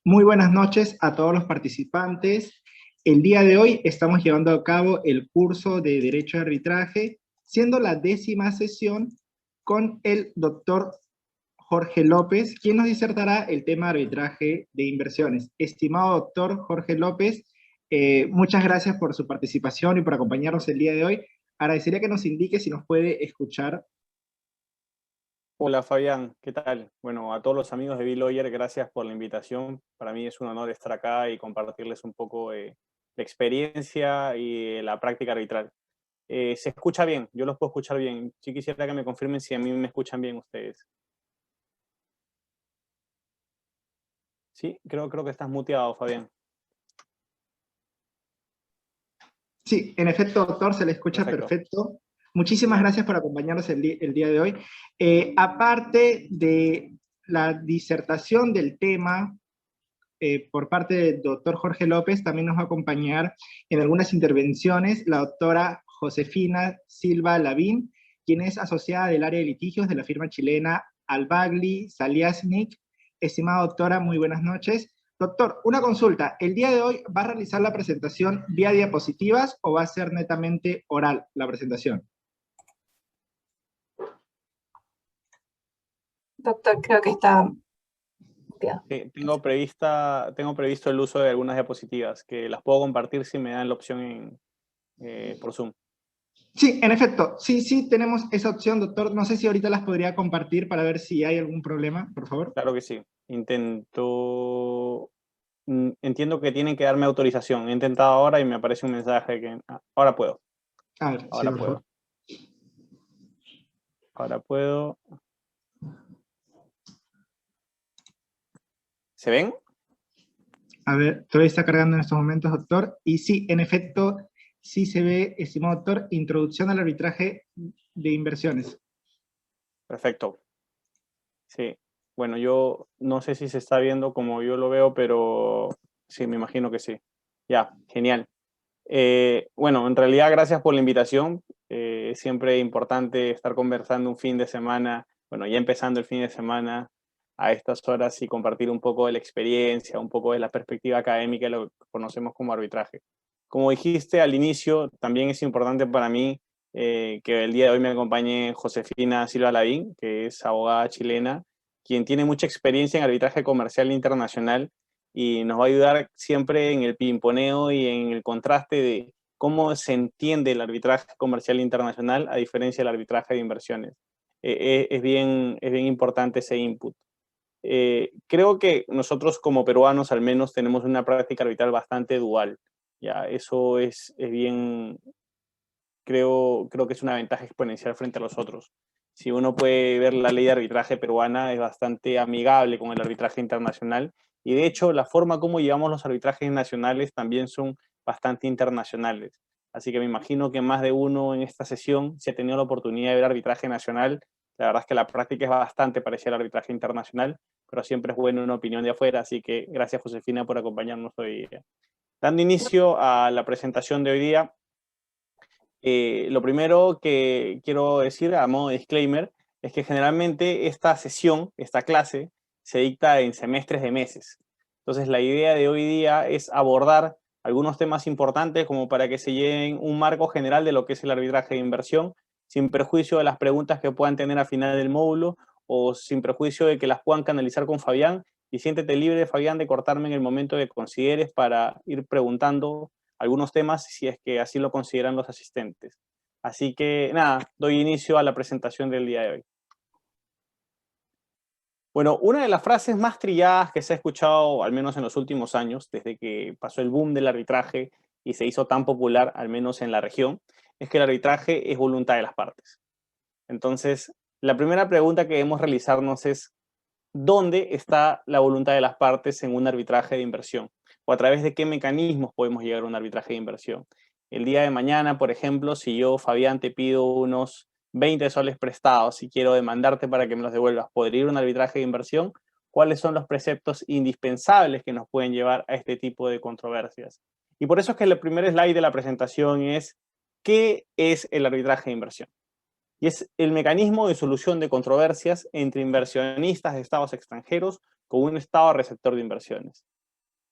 Muy buenas noches a todos los participantes. El día de hoy estamos llevando a cabo el curso de Derecho de Arbitraje, siendo la 10ª sesión con el doctor Jorge López, quien nos disertará el tema de arbitraje de inversiones. Estimado doctor Jorge López, muchas gracias por su participación y por acompañarnos el día de hoy. Agradecería que nos indique si nos puede escuchar. Hola Fabián, ¿qué tal? Bueno, a todos los amigos de B-Lawyer, gracias por la invitación. Para mí es un honor estar acá y compartirles un poco la experiencia y la práctica arbitral. Se escucha bien, yo los puedo escuchar bien. Sí quisiera que me confirmen si a mí me escuchan bien ustedes. Sí, creo que estás muteado, Fabián. Sí, en efecto, doctor, se le escucha Perfecto. perfecto. Muchísimas Genial. gracias por acompañarnos el día de hoy. Aparte de la disertación del tema por parte del doctor Jorge López, también nos va a acompañar en algunas intervenciones la doctora Josefina Silva Lavín, quien es asociada del área de litigios de la firma chilena Albagli Saliasnik. Estimada doctora, muy buenas noches. Doctor, una consulta. ¿El día de hoy va a realizar la presentación vía diapositivas o va a ser netamente oral la presentación? Doctor, creo que está muteado. Tengo previsto el uso de algunas diapositivas que las puedo compartir si me dan la opción por Zoom. Sí, en efecto. Sí, tenemos esa opción, doctor. No sé si ahorita las podría compartir para ver si hay algún problema, por favor. Claro que sí. Entiendo que tienen que darme autorización. He intentado ahora y me aparece un mensaje que ahora puedo. A ver, sí, Ahora por puedo. favor. Ahora puedo. ¿Se ven? A ver, todavía está cargando en estos momentos, doctor. Y sí, en efecto, sí se ve, estimado doctor, introducción al arbitraje de inversiones. Perfecto. Sí. Bueno, yo no sé si se está viendo como yo lo veo, pero sí, me imagino que sí. Ya, genial. Bueno, en realidad, gracias por la invitación. Siempre es importante estar conversando un fin de semana, bueno, ya empezando el fin de semana a estas horas y compartir un poco de la experiencia, un poco de la perspectiva académica de lo que conocemos como arbitraje. Como dijiste al inicio, también es importante para mí que el día de hoy me acompañe Josefina Silva Lavín, que es abogada chilena, quien tiene mucha experiencia en arbitraje comercial internacional y nos va a ayudar siempre en el pimponeo y en el contraste de cómo se entiende el arbitraje comercial internacional a diferencia del arbitraje de inversiones. Es bien importante ese input. Creo que nosotros como peruanos al menos tenemos una práctica arbitral bastante dual. Ya, eso es bien, creo que es una ventaja exponencial frente a los otros. Si uno puede ver la ley de arbitraje peruana, es bastante amigable con el arbitraje internacional y de hecho la forma como llevamos los arbitrajes nacionales también son bastante internacionales. Así que me imagino que más de uno en esta sesión, si ha tenido la oportunidad de ver arbitraje nacional, la verdad es que la práctica es bastante parecida al arbitraje internacional, pero siempre es bueno una opinión de afuera, así que gracias Josefina por acompañarnos hoy día. Dando inicio a la presentación de hoy día, lo primero que quiero decir a modo de disclaimer es que generalmente esta sesión, esta clase, se dicta en semestres de meses. Entonces la idea de hoy día es abordar algunos temas importantes como para que se lleven un marco general de lo que es el arbitraje de inversión, sin perjuicio de las preguntas que puedan tener al final del módulo o sin perjuicio de que las puedan canalizar con Fabián. Y siéntete libre, Fabián, de cortarme en el momento que consideres para ir preguntando algunos temas si es que así lo consideran los asistentes. Así que nada, doy inicio a la presentación del día de hoy. Bueno, una de las frases más trilladas que se ha escuchado, al menos en los últimos años, desde que pasó el boom del arbitraje y se hizo tan popular, al menos en la región, es que el arbitraje es voluntad de las partes. Entonces, la primera pregunta que debemos realizarnos es, ¿dónde está la voluntad de las partes en un arbitraje de inversión? ¿O a través de qué mecanismos podemos llegar a un arbitraje de inversión? El día de mañana, por ejemplo, si yo, Fabián, te pido unos 20 soles prestados y quiero demandarte para que me los devuelvas, ¿podría ir a un arbitraje de inversión? ¿Cuáles son los preceptos indispensables que nos pueden llevar a este tipo de controversias? Y por eso es que el primer slide de la presentación es ¿qué es el arbitraje de inversión? Y es el mecanismo de solución de controversias entre inversionistas de estados extranjeros con un estado receptor de inversiones.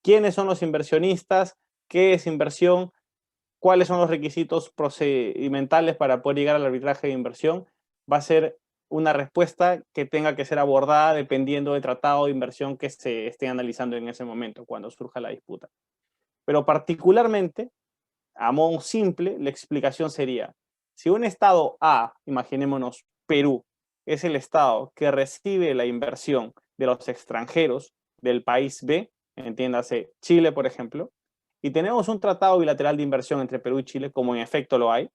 quiénes son los inversionistas, qué es inversión, cuáles son los requisitos procedimentales para poder llegar al arbitraje de inversión, va a ser una respuesta que tenga que ser abordada dependiendo del tratado de inversión que se esté analizando en ese momento, cuando surja la disputa. Pero particularmente, a modo simple, la explicación sería, si un estado A, imaginémonos Perú, es el estado que recibe la inversión de los extranjeros del país B, entiéndase Chile, por ejemplo, y tenemos un tratado bilateral de inversión entre Perú y Chile, como en efecto lo hay,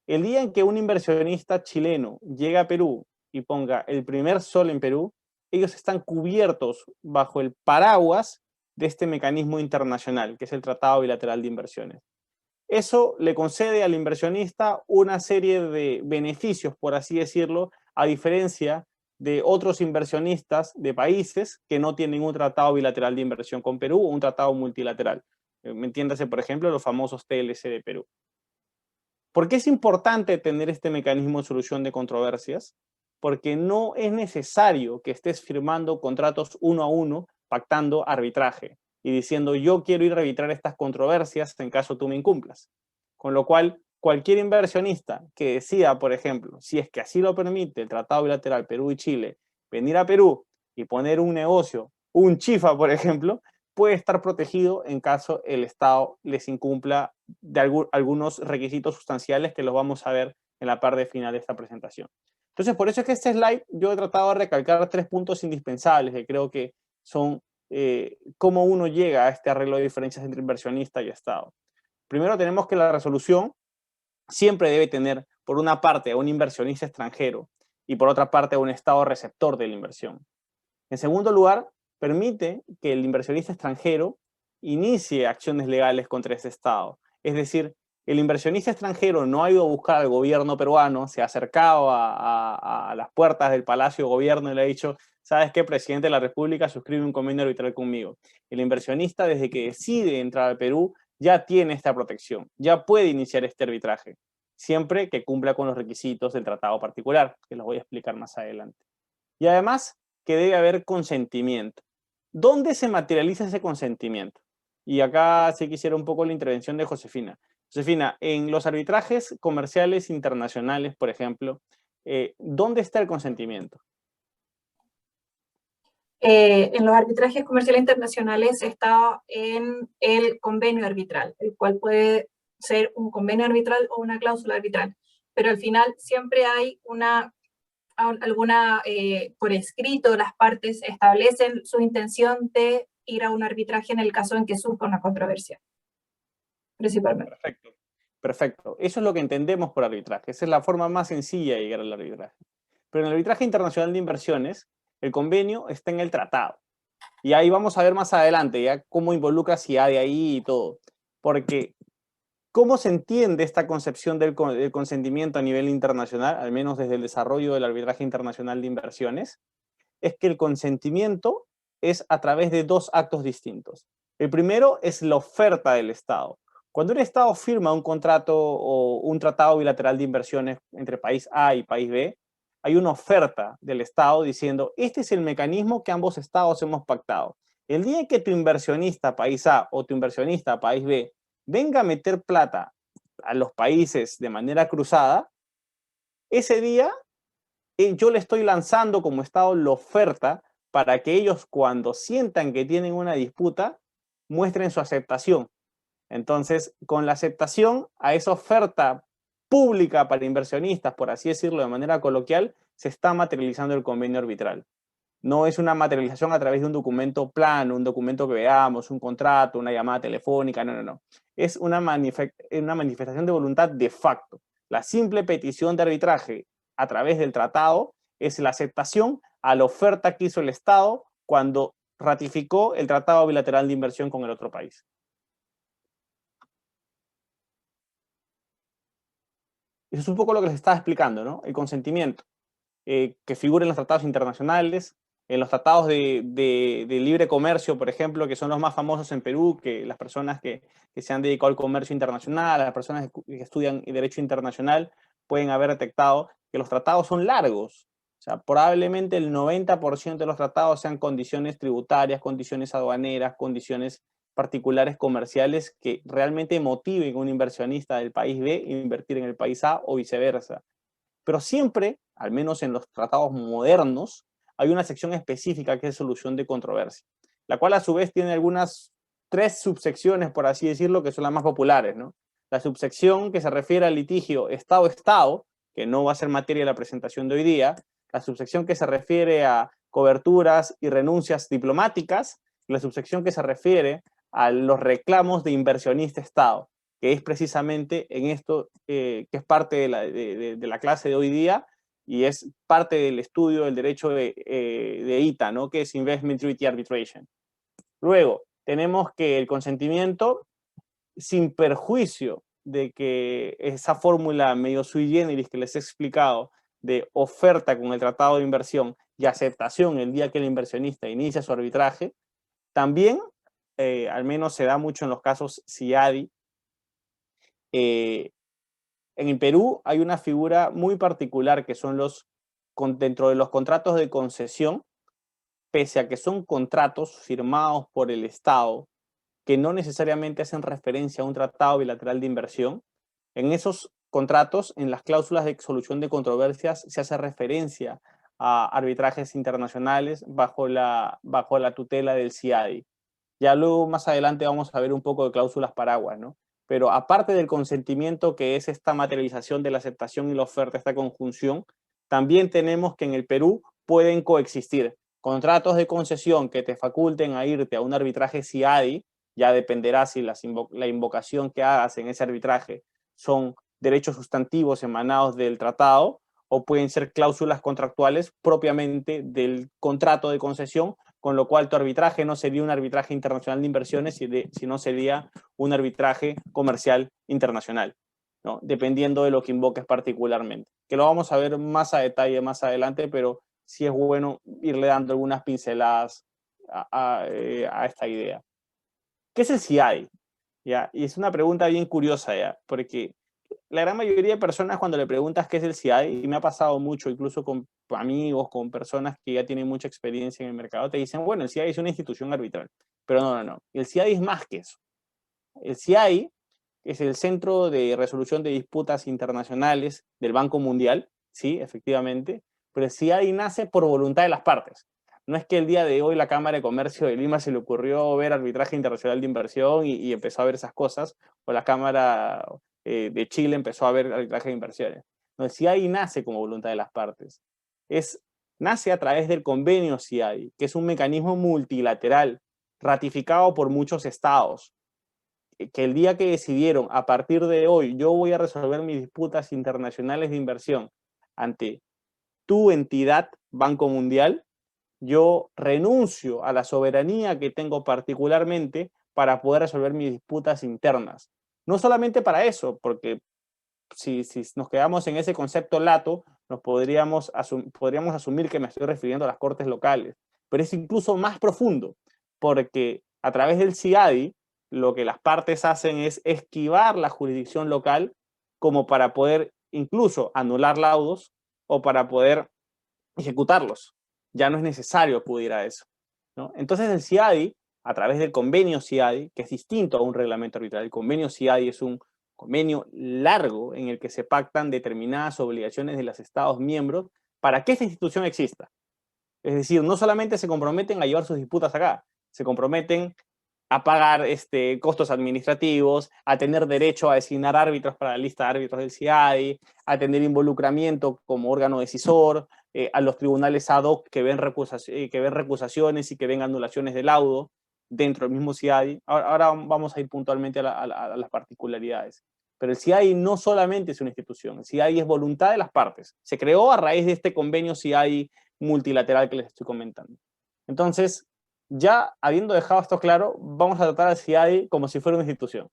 el día en que un inversionista chileno llega a Perú y ponga el primer sol en Perú, ellos están cubiertos bajo el paraguas de este mecanismo internacional, que es el Tratado Bilateral de Inversiones. Eso le concede al inversionista una serie de beneficios, por así decirlo, a diferencia de otros inversionistas de países que no tienen un tratado bilateral de inversión con Perú o un tratado multilateral. Entiéndase, por ejemplo, los famosos TLC de Perú. ¿Por qué es importante tener este mecanismo de solución de controversias? Porque no es necesario que estés firmando contratos uno a uno, pactando arbitraje y diciendo yo quiero ir a arbitrar estas controversias en caso tú me incumplas. Con lo cual, cualquier inversionista que decida, por ejemplo, si es que así lo permite el Tratado Bilateral Perú y Chile, venir a Perú y poner un negocio, un chifa, por ejemplo, puede estar protegido en caso el Estado les incumpla de algunos requisitos sustanciales que los vamos a ver en la parte final de esta presentación. Entonces, por eso es que este slide yo he tratado de recalcar 3 puntos indispensables que creo que son cómo uno llega a este arreglo de diferencias entre inversionista y Estado. Primero tenemos que la resolución siempre debe tener, por una parte, a un inversionista extranjero y por otra parte, a un Estado receptor de la inversión. En segundo lugar, permite que el inversionista extranjero inicie acciones legales contra ese Estado. Es decir, el inversionista extranjero no ha ido a buscar al gobierno peruano, se ha acercado a las puertas del Palacio de Gobierno y le ha dicho, ¿sabes qué, presidente de la República suscribe un convenio arbitral conmigo? El inversionista, desde que decide entrar al Perú, ya tiene esta protección, ya puede iniciar este arbitraje, siempre que cumpla con los requisitos del tratado particular, que los voy a explicar más adelante. Y además, que debe haber consentimiento. ¿Dónde se materializa ese consentimiento? Y acá sí quisiera un poco la intervención de Josefina. Josefina, en los arbitrajes comerciales internacionales, por ejemplo, ¿dónde está el consentimiento? En los arbitrajes comerciales internacionales está en el convenio arbitral, el cual puede ser un convenio arbitral o una cláusula arbitral, pero al final siempre hay por escrito, las partes establecen su intención de ir a un arbitraje en el caso en que surja una controversia, principalmente. Perfecto, perfecto. Eso es lo que entendemos por arbitraje. Esa es la forma más sencilla de llegar al arbitraje. Pero en el arbitraje internacional de inversiones, el convenio está en el tratado. Y ahí vamos a ver más adelante ya cómo involucra si hay de ahí y todo. Porque ¿cómo se entiende esta concepción del consentimiento a nivel internacional, al menos desde el desarrollo del arbitraje internacional de inversiones? Es que el consentimiento es a través de 2 actos distintos. El primero es la oferta del Estado. Cuando un Estado firma un contrato o un tratado bilateral de inversiones entre país A y país B, hay una oferta del Estado diciendo, este es el mecanismo que ambos Estados hemos pactado. El día en que tu inversionista país A o tu inversionista país B venga a meter plata a los países de manera cruzada, ese día yo le estoy lanzando como Estado la oferta para que ellos cuando sientan que tienen una disputa muestren su aceptación. Entonces, con la aceptación a esa oferta pública para inversionistas, por así decirlo de manera coloquial, se está materializando el convenio arbitral. No es una materialización a través de un documento plano, un documento que veamos, un contrato, una llamada telefónica, no. Es una manifestación de voluntad de facto. La simple petición de arbitraje a través del tratado es la aceptación a la oferta que hizo el Estado cuando ratificó el tratado bilateral de inversión con el otro país. Eso es un poco lo que les estaba explicando, ¿no? El consentimiento, que figura en los tratados internacionales, en los tratados de libre comercio, por ejemplo, que son los más famosos en Perú, que las personas que se han dedicado al comercio internacional, las personas que estudian derecho internacional, pueden haber detectado que los tratados son largos. O sea, probablemente el 90% de los tratados sean condiciones tributarias, condiciones aduaneras, condiciones particulares comerciales que realmente motiven a un inversionista del país B a invertir en el país A o viceversa. Pero siempre, al menos en los tratados modernos, hay una sección específica que es solución de controversia, la cual a su vez tiene algunas 3 subsecciones, por así decirlo, que son las más populares, ¿no? La subsección que se refiere al litigio Estado-Estado, que no va a ser materia de la presentación de hoy día, la subsección que se refiere a coberturas y renuncias diplomáticas, y la subsección que se refiere a los reclamos de inversionista-Estado, que es precisamente en esto que es parte de la clase de hoy día y es parte del estudio del derecho de ITA, ¿no? Que es Investment Treaty Arbitration. Luego, tenemos que el consentimiento, sin perjuicio de que esa fórmula medio sui generis que les he explicado, de oferta con el tratado de inversión y aceptación el día que el inversionista inicia su arbitraje, también, al menos se da mucho en los casos CIADI, en el Perú hay una figura muy particular que son dentro de los contratos de concesión, pese a que son contratos firmados por el Estado, que no necesariamente hacen referencia a un tratado bilateral de inversión. En esos contratos, en las cláusulas de solución de controversias, se hace referencia a arbitrajes internacionales bajo la tutela del CIADI. Ya luego, más adelante, vamos a ver un poco de cláusulas paraguas, ¿no? Pero aparte del consentimiento, que es esta materialización de la aceptación y la oferta, esta conjunción, también tenemos que en el Perú pueden coexistir contratos de concesión que te faculten a irte a un arbitraje CIADI, ya dependerá si la invocación que hagas en ese arbitraje son derechos sustantivos emanados del tratado, o pueden ser cláusulas contractuales propiamente del contrato de concesión, con lo cual tu arbitraje no sería un arbitraje internacional de inversiones, sino sería un arbitraje comercial internacional, ¿no? Dependiendo de lo que invoques particularmente. Que lo vamos a ver más a detalle más adelante, pero sí es bueno irle dando algunas pinceladas a esta idea. ¿Qué es el CIADI? ¿Ya? Y es una pregunta bien curiosa, ¿ya? Porque la gran mayoría de personas cuando le preguntas qué es el CIADI, y me ha pasado mucho incluso con amigos, con personas que ya tienen mucha experiencia en el mercado, te dicen, bueno, el CIADI es una institución arbitral. Pero no. El CIADI es más que eso. El CIADI es el Centro de Resolución de Disputas Internacionales del Banco Mundial, sí, efectivamente, pero el CIADI nace por voluntad de las partes. No es que el día de hoy la Cámara de Comercio de Lima se le ocurrió ver arbitraje internacional de inversión y empezó a ver esas cosas, o la Cámara de Chile empezó a ver arbitraje de inversiones. No, el CIADI nace como voluntad de las partes. Nace a través del convenio CIADI, que es un mecanismo multilateral ratificado por muchos estados, que el día que decidieron, a partir de hoy, yo voy a resolver mis disputas internacionales de inversión ante tu entidad, Banco Mundial, yo renuncio a la soberanía que tengo particularmente para poder resolver mis disputas internas. No solamente para eso, porque si nos quedamos en ese concepto lato, podríamos asumir que me estoy refiriendo a las cortes locales, pero es incluso más profundo, porque a través del CIADI, lo que las partes hacen es esquivar la jurisdicción local como para poder incluso anular laudos o para poder ejecutarlos. Ya no es necesario acudir a eso, ¿no? Entonces el CIADI, a través del convenio CIADI, que es distinto a un reglamento arbitral, el convenio CIADI es un convenio largo en el que se pactan determinadas obligaciones de los Estados miembros para que esta institución exista. Es decir, no solamente se comprometen a llevar sus disputas acá, se comprometen a pagar costos administrativos, a tener derecho a designar árbitros para la lista de árbitros del CIADI, a tener involucramiento como órgano decisor, a los tribunales ad hoc que ven recusaciones y que ven anulaciones de laudo dentro del mismo CIADI. Ahora vamos a ir puntualmente a las particularidades. Pero el CIADI no solamente es una institución, el CIADI es voluntad de las partes. Se creó a raíz de este convenio CIADI multilateral que les estoy comentando. Entonces, ya habiendo dejado esto claro, vamos a tratar al CIADI como si fuera una institución.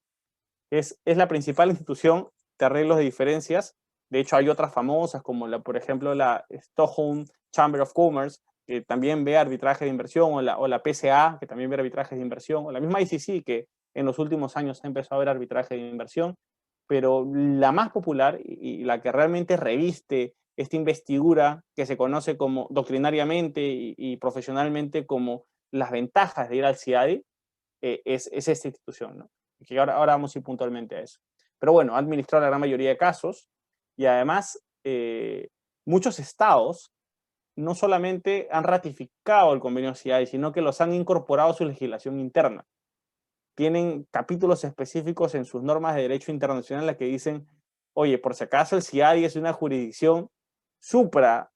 Es la principal institución de arreglos de diferencias. De hecho, hay otras famosas, como por ejemplo la Stockholm Chamber of Commerce, que también ve arbitraje de inversión, o la PCA, que también ve arbitrajes de inversión, o la misma ICC, que en los últimos años ha empezado a ver arbitraje de inversión. Pero la más popular y la que realmente reviste esta investidura que se conoce como doctrinariamente y profesionalmente como las ventajas de ir al CIADI, es esta institución, ¿no? Que ahora vamos a ir puntualmente a eso. Pero bueno, ha administrado la gran mayoría de casos y además muchos estados no solamente han ratificado el convenio CIADI, sino que los han incorporado a su legislación interna. Tienen capítulos específicos en sus normas de derecho internacional que dicen, oye, por si acaso el CIADI es una jurisdicción supra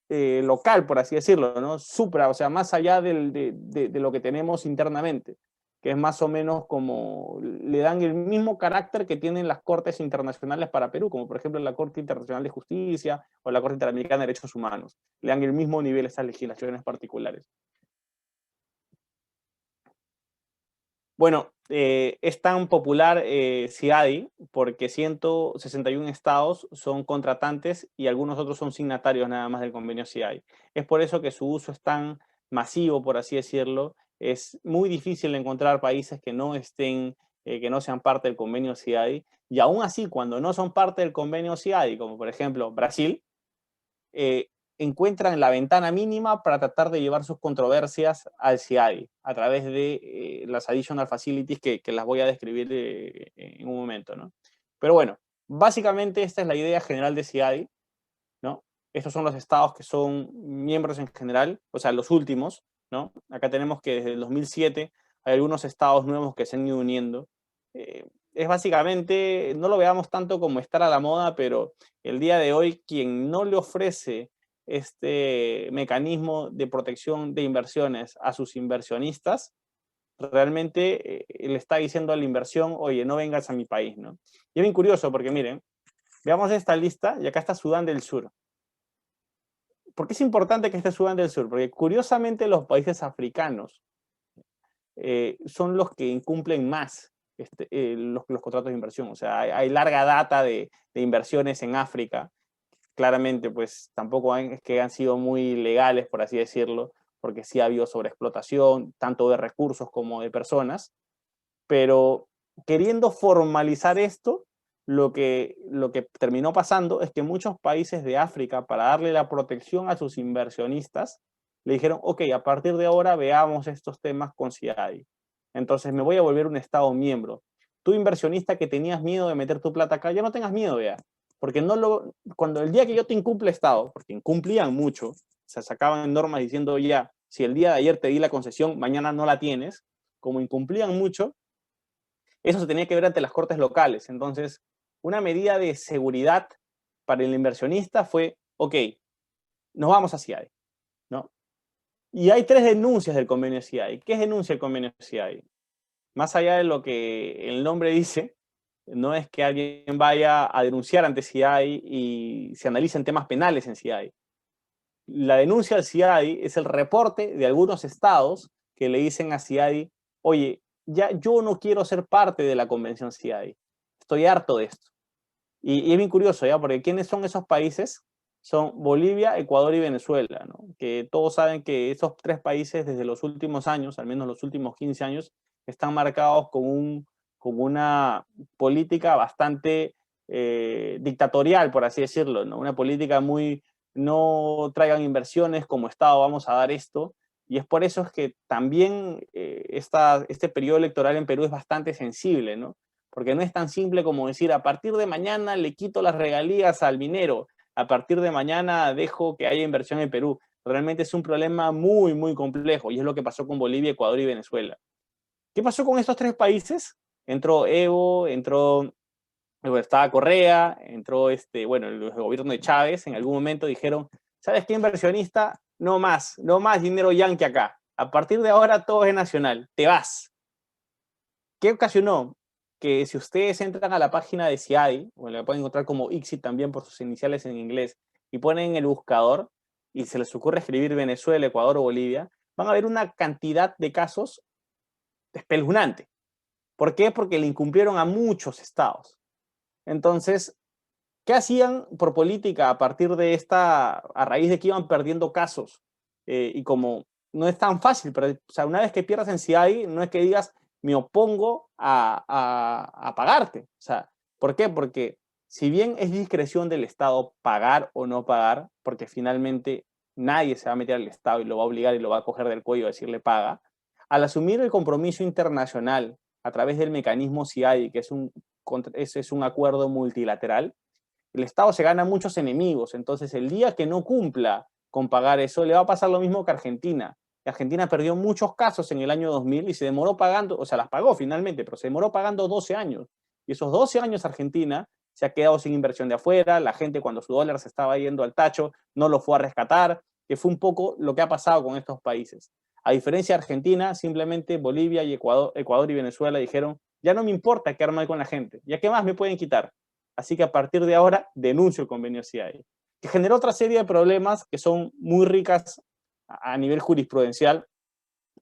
local, por así decirlo, ¿no? Supra, o sea, más allá de lo que tenemos internamente, que es más o menos como, le dan el mismo carácter que tienen las cortes internacionales para Perú, como por ejemplo la Corte Internacional de Justicia o la Corte Interamericana de Derechos Humanos. Le dan el mismo nivel a estas legislaciones particulares. Bueno, es tan popular CIADI porque 161 estados son contratantes y algunos otros son signatarios nada más del convenio CIADI. Es por eso que su uso es tan masivo, por así decirlo. Es muy difícil encontrar países que no estén, que no sean parte del convenio CIADI. Y aún así, cuando no son parte del convenio CIADI, como por ejemplo Brasil, encuentran la ventana mínima para tratar de llevar sus controversias al CIADI a través de las Additional Facilities que las voy a describir en un momento, ¿no? Pero bueno, básicamente esta es la idea general de CIADI, ¿no? Estos son los estados que son miembros en general, o sea, los últimos, ¿no? Acá tenemos que desde el 2007 hay algunos estados nuevos que se han ido uniendo. Es básicamente, no lo veamos tanto como estar a la moda, pero el día de hoy quien no le ofrece este mecanismo de protección de inversiones a sus inversionistas, realmente le está diciendo a la inversión, oye, no vengas a mi país, ¿no? Y es bien curioso porque miren, veamos esta lista y acá está Sudán del Sur. ¿Por qué es importante que esté Sudán del Sur? Porque curiosamente los países africanos son los que incumplen más los contratos de inversión. O sea, hay larga data de inversiones en África. Claramente, pues tampoco es que han sido muy legales, por así decirlo, porque sí ha habido sobreexplotación, tanto de recursos como de personas, pero queriendo formalizar esto, lo que terminó pasando es que muchos países de África, para darle la protección a sus inversionistas, le dijeron, ok, a partir de ahora veamos estos temas con CIADI. Entonces me voy a volver un Estado miembro. Tú inversionista que tenías miedo de meter tu plata acá, ya no tengas miedo ya. Porque cuando el día que yo te incumple Estado, porque incumplían mucho, se sacaban normas diciendo ya, si el día de ayer te di la concesión, mañana no la tienes, como incumplían mucho, eso se tenía que ver ante las cortes locales. Entonces, una medida de seguridad para el inversionista fue, ok, nos vamos a CIADI, ¿no? Y hay 3 denuncias del convenio CIADI. ¿Qué denuncia el convenio CIADI? Más allá de lo que el nombre dice, no es que alguien vaya a denunciar ante CIADI y se analicen temas penales en CIADI. La denuncia al CIADI es el reporte de algunos estados que le dicen a CIADI, oye, ya yo no quiero ser parte de la convención CIADI. Estoy harto de esto. Y es bien curioso, ¿ya? Porque ¿quiénes son esos países? Son Bolivia, Ecuador y Venezuela, ¿no? Que todos saben que esos 3 países desde los últimos años, al menos los últimos 15 años, están marcados con una política bastante dictatorial, por así decirlo, ¿no? Una política muy, no traigan inversiones como Estado, vamos a dar esto. Y es por eso es que también este periodo electoral en Perú es bastante sensible, ¿no? Porque no es tan simple como decir, a partir de mañana le quito las regalías al minero, a partir de mañana dejo que haya inversión en Perú. Realmente es un problema muy, muy complejo y es lo que pasó con Bolivia, Ecuador y Venezuela. ¿Qué pasó con estos 3 países? Entró Evo, estaba Correa, entró el gobierno de Chávez, en algún momento dijeron, ¿sabes qué, inversionista? No más dinero yanqui acá. A partir de ahora todo es nacional, te vas. ¿Qué ocasionó? Que si ustedes entran a la página de CIADI, o la pueden encontrar como ICSID también por sus iniciales en inglés, y ponen en el buscador, y se les ocurre escribir Venezuela, Ecuador o Bolivia, van a ver una cantidad de casos espeluznante. ¿Por qué? Porque le incumplieron a muchos estados. Entonces, ¿qué hacían por política a partir de a raíz de que iban perdiendo casos? Y como no es tan fácil, pero o sea, una vez que pierdas en CIADI, no es que digas, me opongo a pagarte. O sea, ¿por qué? Porque si bien es discreción del Estado pagar o no pagar, porque finalmente nadie se va a meter al Estado y lo va a obligar y lo va a coger del cuello a decirle paga, al asumir el compromiso internacional a través del mecanismo CIADI, que es un acuerdo multilateral, el Estado se gana muchos enemigos. Entonces, el día que no cumpla con pagar eso, le va a pasar lo mismo que Argentina. Argentina perdió muchos casos en el año 2000 y se demoró pagando, o sea, las pagó finalmente, pero se demoró pagando 12 años. Y esos 12 años Argentina se ha quedado sin inversión de afuera, la gente cuando su dólar se estaba yendo al tacho no lo fue a rescatar, que fue un poco lo que ha pasado con estos países. A diferencia de Argentina, simplemente Bolivia y Ecuador y Venezuela dijeron, ya no me importa quedar mal con la gente, ya qué más me pueden quitar. Así que a partir de ahora denuncio el convenio CIADI, que generó otra serie de problemas que son muy ricas a nivel jurisprudencial.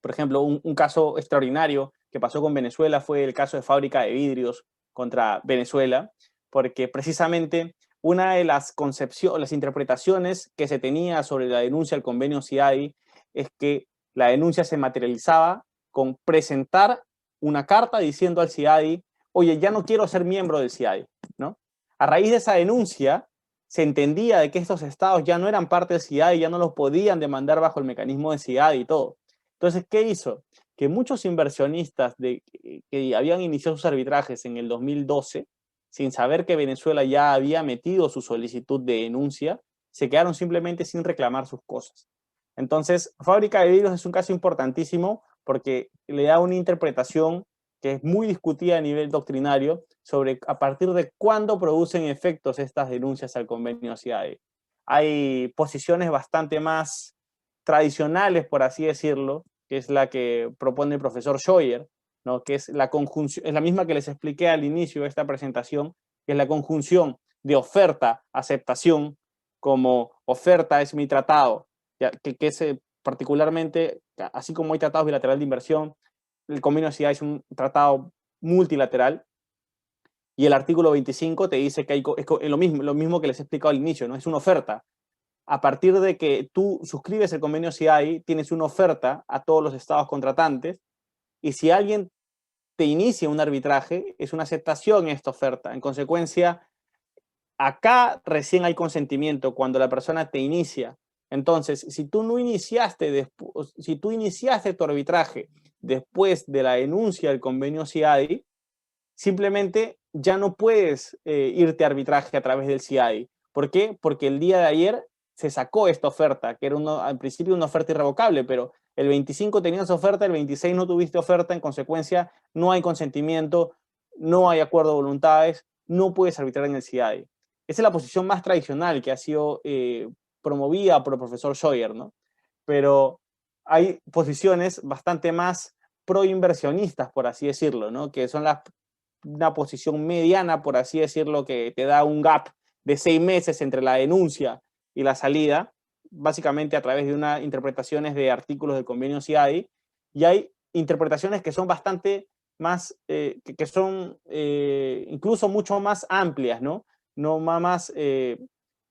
Por ejemplo, un caso extraordinario que pasó con Venezuela fue el caso de Fábrica de Vidrios contra Venezuela, porque precisamente una de las concepciones, las interpretaciones que se tenía sobre la denuncia al convenio CIADI es que la denuncia se materializaba con presentar una carta diciendo al CIADI, oye, ya no quiero ser miembro del CIADI, ¿no? A raíz de esa denuncia, se entendía de que estos estados ya no eran parte del CIADI, ya no los podían demandar bajo el mecanismo de CIADI y todo. Entonces, ¿qué hizo? Que muchos inversionistas que habían iniciado sus arbitrajes en el 2012, sin saber que Venezuela ya había metido su solicitud de denuncia, se quedaron simplemente sin reclamar sus cosas. Entonces, Fábrica de Vidrios es un caso importantísimo porque le da una interpretación que es muy discutida a nivel doctrinario sobre a partir de cuándo producen efectos estas denuncias al convenio CIADI. Hay posiciones bastante más tradicionales, por así decirlo, que es la que propone el profesor Scheuer, ¿no? Que es la conjunción, es la misma que les expliqué al inicio de esta presentación, que es la conjunción de oferta, aceptación, como oferta es mi tratado, ya, que es particularmente, así como hay tratados bilaterales de inversión, el convenio CIADI es un tratado multilateral, y el artículo 25 te dice que hay lo mismo que les he explicado al inicio, ¿no? Es una oferta. A partir de que tú suscribes el convenio CIADI, tienes una oferta a todos los estados contratantes, y si alguien te inicia un arbitraje, es una aceptación en esta oferta. En consecuencia, acá recién hay consentimiento cuando la persona te inicia. Entonces, si tú iniciaste tu arbitraje después de la denuncia del convenio CIADI, simplemente ya no puedes irte a arbitraje a través del CIADI. ¿Por qué? Porque el día de ayer se sacó esta oferta, que era al principio una oferta irrevocable, pero el 25 tenías oferta, el 26 no tuviste oferta, en consecuencia no hay consentimiento, no hay acuerdo de voluntades, no puedes arbitrar en el CIADI. Esa es la posición más tradicional que ha sido promovida por el profesor Scheuer, ¿no? Pero hay posiciones bastante más proinversionistas, por así decirlo, ¿no? Que son una posición mediana, por así decirlo, que te da un gap de 6 meses entre la denuncia y la salida, básicamente a través de unas interpretaciones de artículos del convenio CIADI, y hay interpretaciones que son bastante más, que son incluso mucho más amplias, ¿no? No más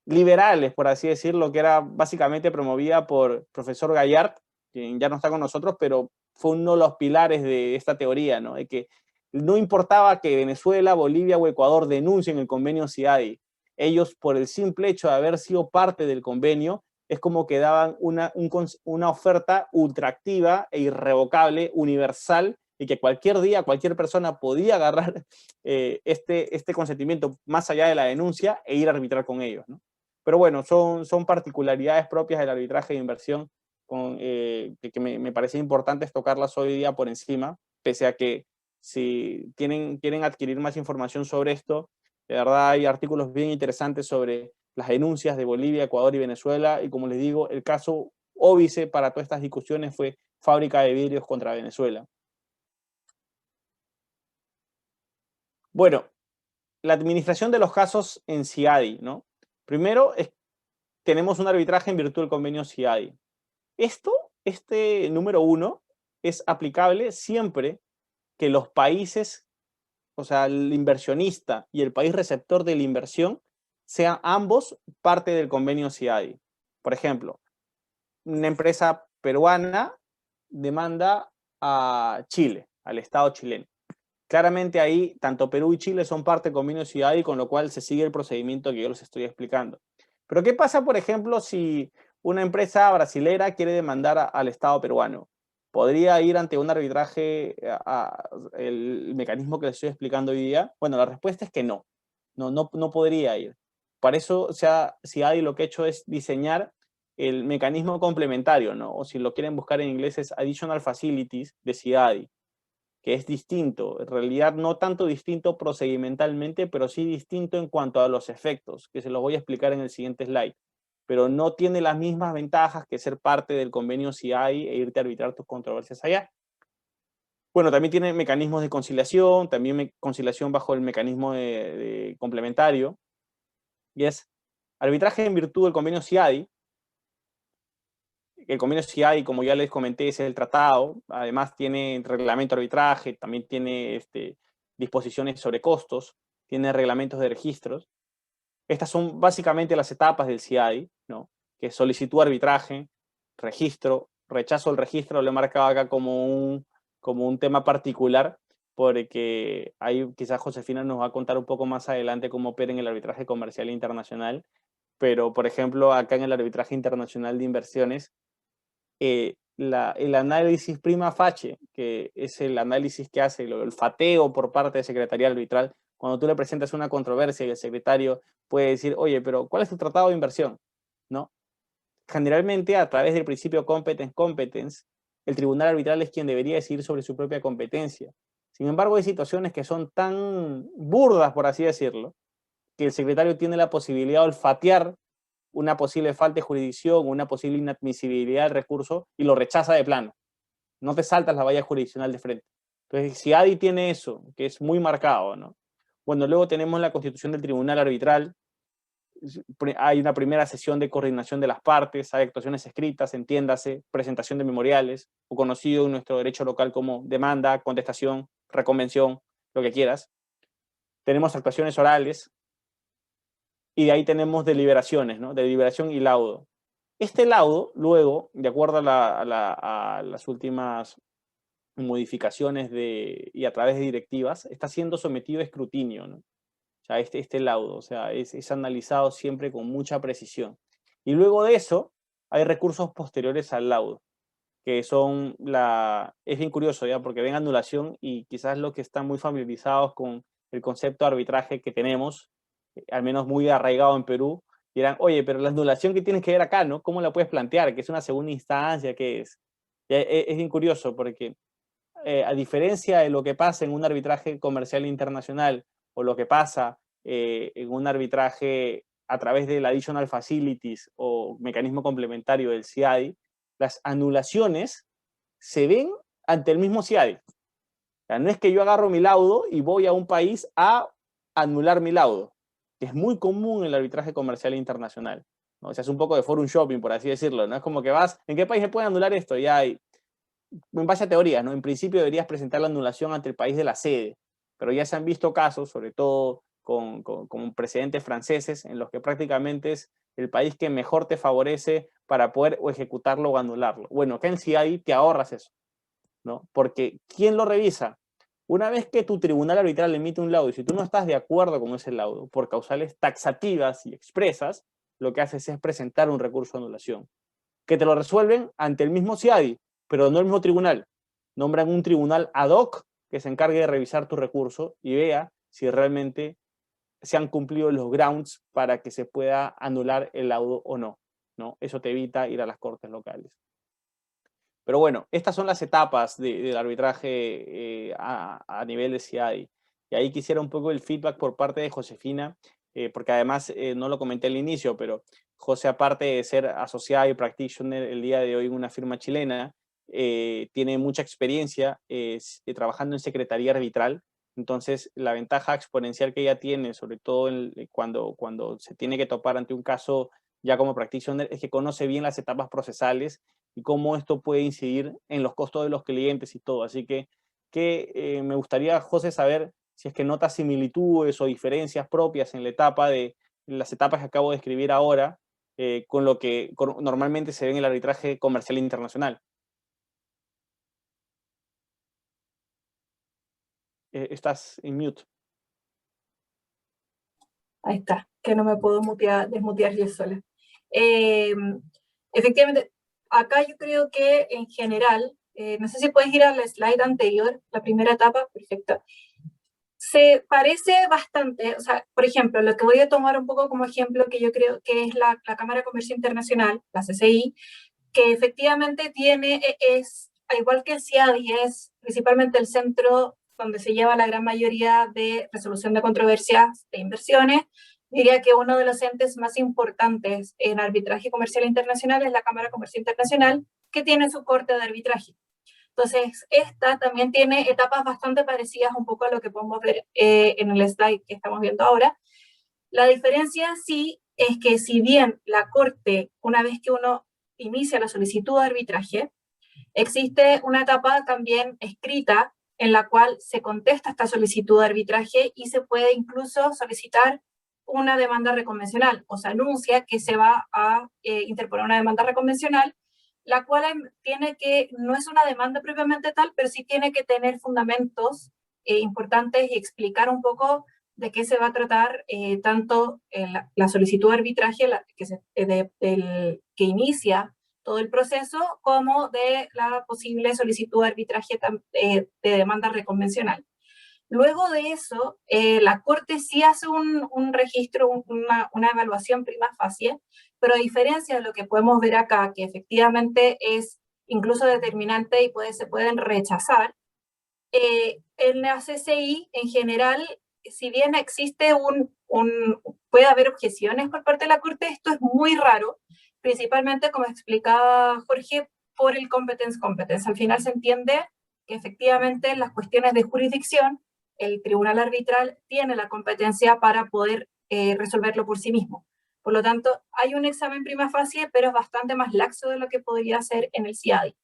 liberales, por así decirlo, que era básicamente promovida por profesor Gallard, quien ya no está con nosotros, pero fue uno de los pilares de esta teoría, ¿no? De que no importaba que Venezuela, Bolivia o Ecuador denuncien el convenio CIADI. Ellos, por el simple hecho de haber sido parte del convenio, es como que daban una oferta ultraactiva e irrevocable, universal, y que cualquier día cualquier persona podía agarrar este consentimiento más allá de la denuncia e ir a arbitrar con ellos, ¿no? Pero bueno, son particularidades propias del arbitraje de inversión que me parece importante tocarlas hoy día por encima, pese a que si quieren adquirir más información sobre esto, de verdad hay artículos bien interesantes sobre las denuncias de Bolivia, Ecuador y Venezuela, y como les digo, el caso óbice para todas estas discusiones fue Fábrica de Vidrios contra Venezuela. Bueno, la administración de los casos en CIADI, ¿no? Primero, tenemos un arbitraje en virtud del convenio CIADI. Este número 1 es aplicable siempre que los países, o sea, el inversionista y el país receptor de la inversión, sean ambos parte del convenio CIADI. Por ejemplo, una empresa peruana demanda a Chile, al Estado chileno. claramente ahí tanto Perú y Chile son parte del convenio CIADI, con lo cual se sigue el procedimiento que yo les estoy explicando. Pero ¿qué pasa, por ejemplo, si una empresa brasilera quiere demandar al Estado peruano? ¿Podría ir ante un arbitraje el mecanismo que les estoy explicando hoy día? Bueno, la respuesta es que no. No podría ir. Para eso, o sea, CIADI lo que ha hecho es diseñar el mecanismo complementario, ¿no? O si lo quieren buscar en inglés es Additional Facilities de CIADI, que es distinto, en realidad no tanto distinto procedimentalmente, pero sí distinto en cuanto a los efectos, que se los voy a explicar en el siguiente slide. Pero no tiene las mismas ventajas que ser parte del convenio CIADI e irte a arbitrar tus controversias allá. Bueno, también tiene mecanismos de conciliación, también conciliación bajo el mecanismo de complementario, y es arbitraje en virtud del convenio CIADI. El convenio CIADI, como ya les comenté, es el tratado. Además tiene reglamento de arbitraje, también tiene disposiciones sobre costos, tiene reglamentos de registros. Estas son básicamente las etapas del CIADI, ¿no? Que es solicitud de arbitraje, registro, rechazo del registro, lo he marcado acá como un tema particular, porque ahí quizás Josefina nos va a contar un poco más adelante cómo opera en el arbitraje comercial internacional. Pero, por ejemplo, acá en el arbitraje internacional de inversiones, el análisis prima facie, que es el análisis que hace el fateo por parte de Secretaría Arbitral, cuando tú le presentas una controversia y el secretario puede decir, oye, pero ¿cuál es tu tratado de inversión? ¿No? Generalmente, a través del principio competence, el tribunal arbitral es quien debería decidir sobre su propia competencia. Sin embargo, hay situaciones que son tan burdas, por así decirlo, que el secretario tiene la posibilidad de olfatear una posible falta de jurisdicción, una posible inadmisibilidad del recurso y lo rechaza de plano. No te saltas la valla jurisdiccional de frente. Entonces, si ADI tiene eso, que es muy marcado, ¿no? Bueno, luego tenemos la constitución del tribunal arbitral, hay una primera sesión de coordinación de las partes, hay actuaciones escritas, entiéndase, presentación de memoriales, o conocido en nuestro derecho local como demanda, contestación, reconvención, lo que quieras. Tenemos actuaciones orales, y de ahí tenemos deliberaciones, ¿no? Deliberación y laudo. Este laudo, luego, de acuerdo a las últimas modificaciones y a través de directivas, está siendo sometido a escrutinio, ¿no? O sea, este laudo, o sea, es analizado siempre con mucha precisión. Y luego de eso, hay recursos posteriores al laudo, que son es bien curioso, ¿ya? Porque ven anulación y quizás los que están muy familiarizados con el concepto de arbitraje que tenemos, al menos muy arraigado en Perú, dirán, oye, pero la anulación que tienes que ver acá, ¿no? ¿Cómo la puedes plantear? ¿Que es una segunda instancia? ¿Qué es? Es bien curioso porque a diferencia de lo que pasa en un arbitraje comercial internacional o lo que pasa en un arbitraje a través del Additional Facilities o mecanismo complementario del CIADI, las anulaciones se ven ante el mismo CIADI. O sea, no es que yo agarro mi laudo y voy a un país a anular mi laudo, que es muy común en el arbitraje comercial internacional, ¿no? O sea, es un poco de forum shopping, por así decirlo, ¿no? Es como que vas, ¿en qué país se puede anular esto? Ya hay, en base a teorías, ¿no? En principio deberías presentar la anulación ante el país de la sede, pero ya se han visto casos, sobre todo con precedentes franceses, en los que prácticamente es el país que mejor te favorece para poder o ejecutarlo o anularlo. Bueno, acá en CIADI te ahorras eso, ¿no? Porque ¿quién lo revisa? Una vez que tu tribunal arbitral emite un laudo y si tú no estás de acuerdo con ese laudo por causales taxativas y expresas, lo que haces es presentar un recurso de anulación, que te lo resuelven ante el mismo CIADI, pero no el mismo tribunal. Nombran un tribunal ad hoc que se encargue de revisar tu recurso y vea si realmente se han cumplido los grounds para que se pueda anular el laudo o no, ¿no? Eso te evita ir a las cortes locales. Pero bueno, estas son las etapas del arbitraje a nivel de CIADI. Y ahí quisiera un poco el feedback por parte de Josefina, porque además no lo comenté al inicio, pero José, aparte de ser asociado y practitioner el día de hoy en una firma chilena, tiene mucha experiencia trabajando en secretaría arbitral. Entonces, la ventaja exponencial que ella tiene, sobre todo cuando se tiene que topar ante un caso ya como practitioner, es que conoce bien las etapas procesales y cómo esto puede incidir en los costos de los clientes y todo. Así que me gustaría, José, saber si es que notas similitudes o diferencias propias en las etapas que acabo de escribir ahora con lo que normalmente se ve en el arbitraje comercial internacional. estás en mute. Ahí está, que no me puedo desmutear yo sola. Efectivamente, acá yo creo que en general, no sé si puedes ir a la slide anterior, la primera etapa, perfecto. Se parece bastante, o sea, por ejemplo, lo que voy a tomar un poco como ejemplo, que yo creo que es la Cámara de Comercio Internacional, la CCI, que efectivamente es, al igual que el CIADI, es principalmente el centro donde se lleva la gran mayoría de resolución de controversias de inversiones. Diría que uno de los entes más importantes en arbitraje comercial internacional es la Cámara de Comercio Internacional, que tiene su corte de arbitraje. Entonces, esta también tiene etapas bastante parecidas un poco a lo que podemos ver en el slide que estamos viendo ahora. La diferencia sí es que si bien la Corte, una vez que uno inicia la solicitud de arbitraje, existe una etapa también escrita en la cual se contesta esta solicitud de arbitraje y se puede incluso solicitar una demanda reconvencional, o se anuncia que se va a interponer una demanda reconvencional, la cual no es una demanda propiamente tal, pero sí tiene que tener fundamentos importantes y explicar un poco de qué se va a tratar tanto la solicitud de arbitraje que inicia todo el proceso, como de la posible solicitud de arbitraje de demanda reconvencional. Luego de eso, la Corte sí hace un registro, una evaluación prima facie, pero a diferencia de lo que podemos ver acá, que efectivamente es incluso determinante y se pueden rechazar, en la CCI en general, si bien existe puede haber objeciones por parte de la Corte, esto es muy raro, principalmente, como explicaba Jorge, por el competence. Al final se entiende que efectivamente las cuestiones de jurisdicción, el tribunal arbitral tiene la competencia para poder resolverlo por sí mismo. Por lo tanto, hay un examen prima facie, pero es bastante más laxo de lo que podría ser en el CIADI.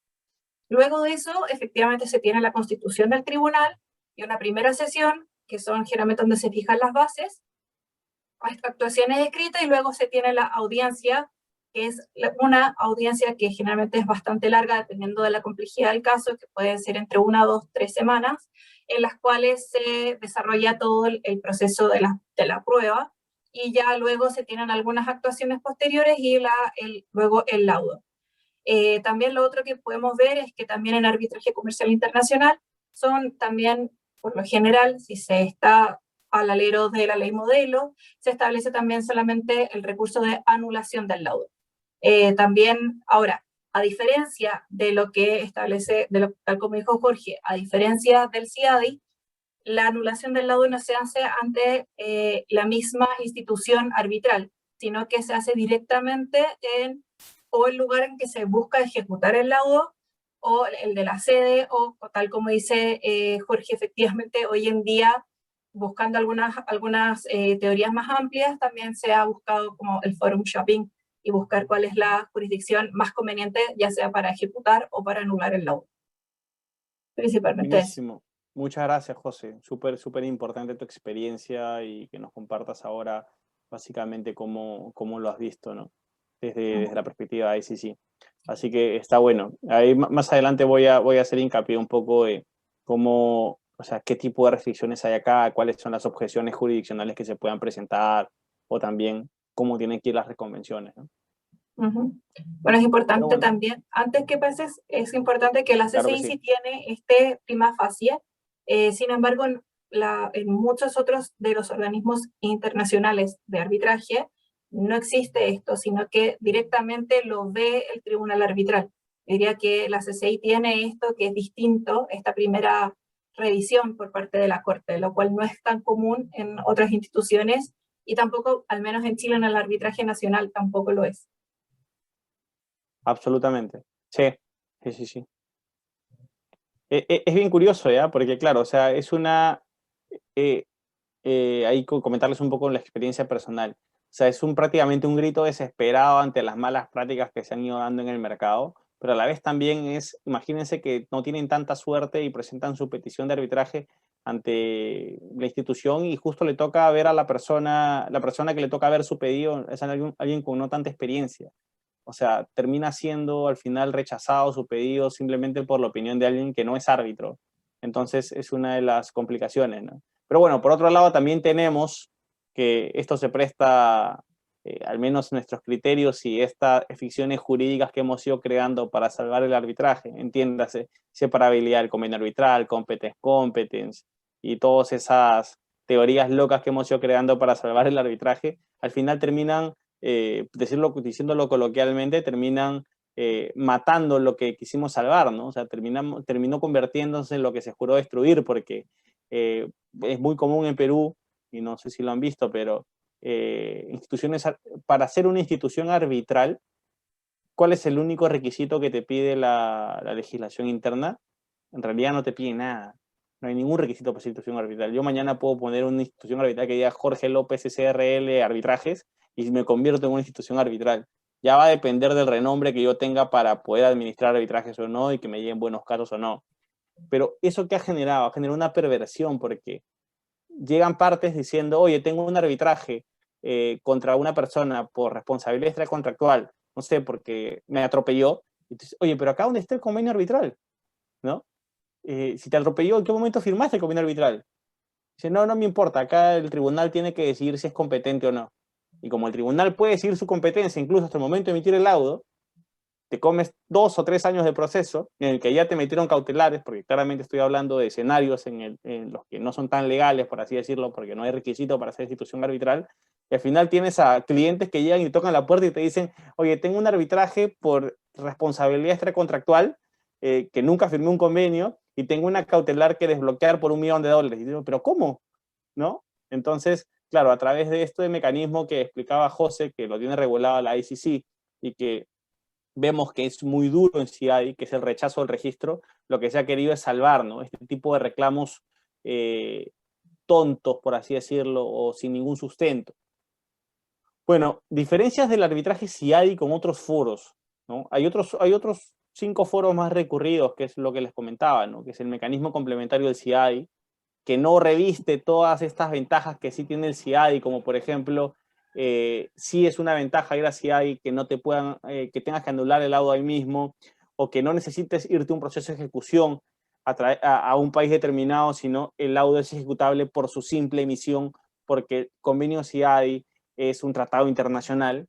Luego de eso, efectivamente se tiene la constitución del tribunal y una primera sesión, que son generalmente donde se fijan las bases, actuaciones escritas, y luego se tiene la audiencia, que es una audiencia que generalmente es bastante larga, dependiendo de la complejidad del caso, que pueden ser entre 1, 2, 3 semanas, en las cuales se desarrolla todo el proceso de la prueba, y ya luego se tienen algunas actuaciones posteriores y luego el laudo. También lo otro que podemos ver es que también en arbitraje comercial internacional son también, por lo general, si se está al alero de la ley modelo, se establece también solamente el recurso de anulación del laudo. También, ahora, a diferencia de lo que establece, tal como dijo Jorge, a diferencia del CIADI, la anulación del laudo no se hace ante la misma institución arbitral, sino que se hace directamente o el lugar en que se busca ejecutar el laudo, o el de la sede, o tal como dice Jorge, efectivamente hoy en día, buscando algunas teorías más amplias, también se ha buscado como el forum shopping y buscar cuál es la jurisdicción más conveniente, ya sea para ejecutar o para anular el laudo. Principalmente Buenísimo. Eso. Muchas gracias, José. Súper importante tu experiencia y que nos compartas ahora básicamente cómo lo has visto, ¿no? Desde la perspectiva de ICC. Así que está bueno. Ahí más adelante voy a hacer hincapié un poco de cómo, o sea, qué tipo de restricciones hay acá, cuáles son las objeciones jurisdiccionales que se puedan presentar, o también cómo tienen que ir las reconvenciones, ¿no? Bueno, es importante también, antes que pases, es importante que la CCI claro que sí tiene prima facie, sin embargo, en muchos otros de los organismos internacionales de arbitraje no existe esto, sino que directamente lo ve el tribunal arbitral. Diría que la CCI tiene esto que es distinto, esta primera revisión por parte de la Corte, lo cual no es tan común en otras instituciones y tampoco, al menos en Chile, en el arbitraje nacional tampoco lo es. Absolutamente. Sí. Es bien curioso, ¿ya? Porque claro, o sea, es ahí comentarles un poco la experiencia personal. O sea, es prácticamente un grito desesperado ante las malas prácticas que se han ido dando en el mercado, pero a la vez también imagínense que no tienen tanta suerte y presentan su petición de arbitraje ante la institución y justo le toca ver a la persona que le toca ver su pedido, es alguien con no tanta experiencia. O sea, termina siendo al final rechazado su pedido simplemente por la opinión de alguien que no es árbitro. Entonces es una de las complicaciones, ¿no? Pero bueno, por otro lado también tenemos que esto se presta, al menos nuestros criterios y estas ficciones jurídicas que hemos ido creando para salvar el arbitraje, entiéndase, separabilidad del convenio arbitral, competence, y todas esas teorías locas que hemos ido creando para salvar el arbitraje, al final terminan, diciéndolo coloquialmente, terminan matando lo que quisimos salvar, ¿no? O sea, terminó convirtiéndose en lo que se juró destruir, porque es muy común en Perú, y no sé si lo han visto, pero para ser una institución arbitral, ¿cuál es el único requisito que te pide la legislación interna? En realidad no te pide nada. No hay ningún requisito para ser institución arbitral. Yo mañana puedo poner una institución arbitral que diga Jorge López SRL Arbitrajes y me convierto en una institución arbitral. Ya va a depender del renombre que yo tenga para poder administrar arbitrajes o no y que me lleguen buenos casos o no. Pero eso que ha generado una perversión, porque llegan partes diciendo, oye, tengo un arbitraje contra una persona por responsabilidad extracontractual, no sé, porque me atropelló. Entonces, oye, pero acá ¿dónde está el convenio arbitral? ¿No? Si te atropelló, ¿en qué momento firmaste el convenio arbitral? Dice, no, no me importa, acá el tribunal tiene que decidir si es competente o no. Y como el tribunal puede decidir su competencia incluso hasta el momento de emitir el laudo, te comes 2 o 3 años de proceso en el que ya te metieron cautelares, porque claramente estoy hablando de escenarios en los que no son tan legales, por así decirlo, porque no hay requisito para ser institución arbitral, y al final tienes a clientes que llegan y tocan la puerta y te dicen, oye, tengo un arbitraje por responsabilidad extracontractual, que nunca firmé un convenio, y tengo una cautelar que desbloquear por $1 millón. Y digo, ¿pero cómo? ¿No? Entonces, claro, a través de este mecanismo que explicaba José, que lo tiene regulado la ICC, y que vemos que es muy duro en CI, que es el rechazo del registro, lo que se ha querido es salvar, ¿no? Este tipo de reclamos tontos, por así decirlo, o sin ningún sustento. Bueno, diferencias del arbitraje CI con otros foros, ¿no? Hay otros 5 foros más recurridos, que es lo que les comentaba, ¿no? Que es el mecanismo complementario del CI, que no reviste todas estas ventajas que sí tiene el CI, como por ejemplo, sí es una ventaja ir a CI que no te puedan, que tengas que anular el laudo ahí mismo, o que no necesites irte a un proceso de ejecución a un país determinado, sino el laudo es ejecutable por su simple emisión, porque el convenio CI es un tratado internacional.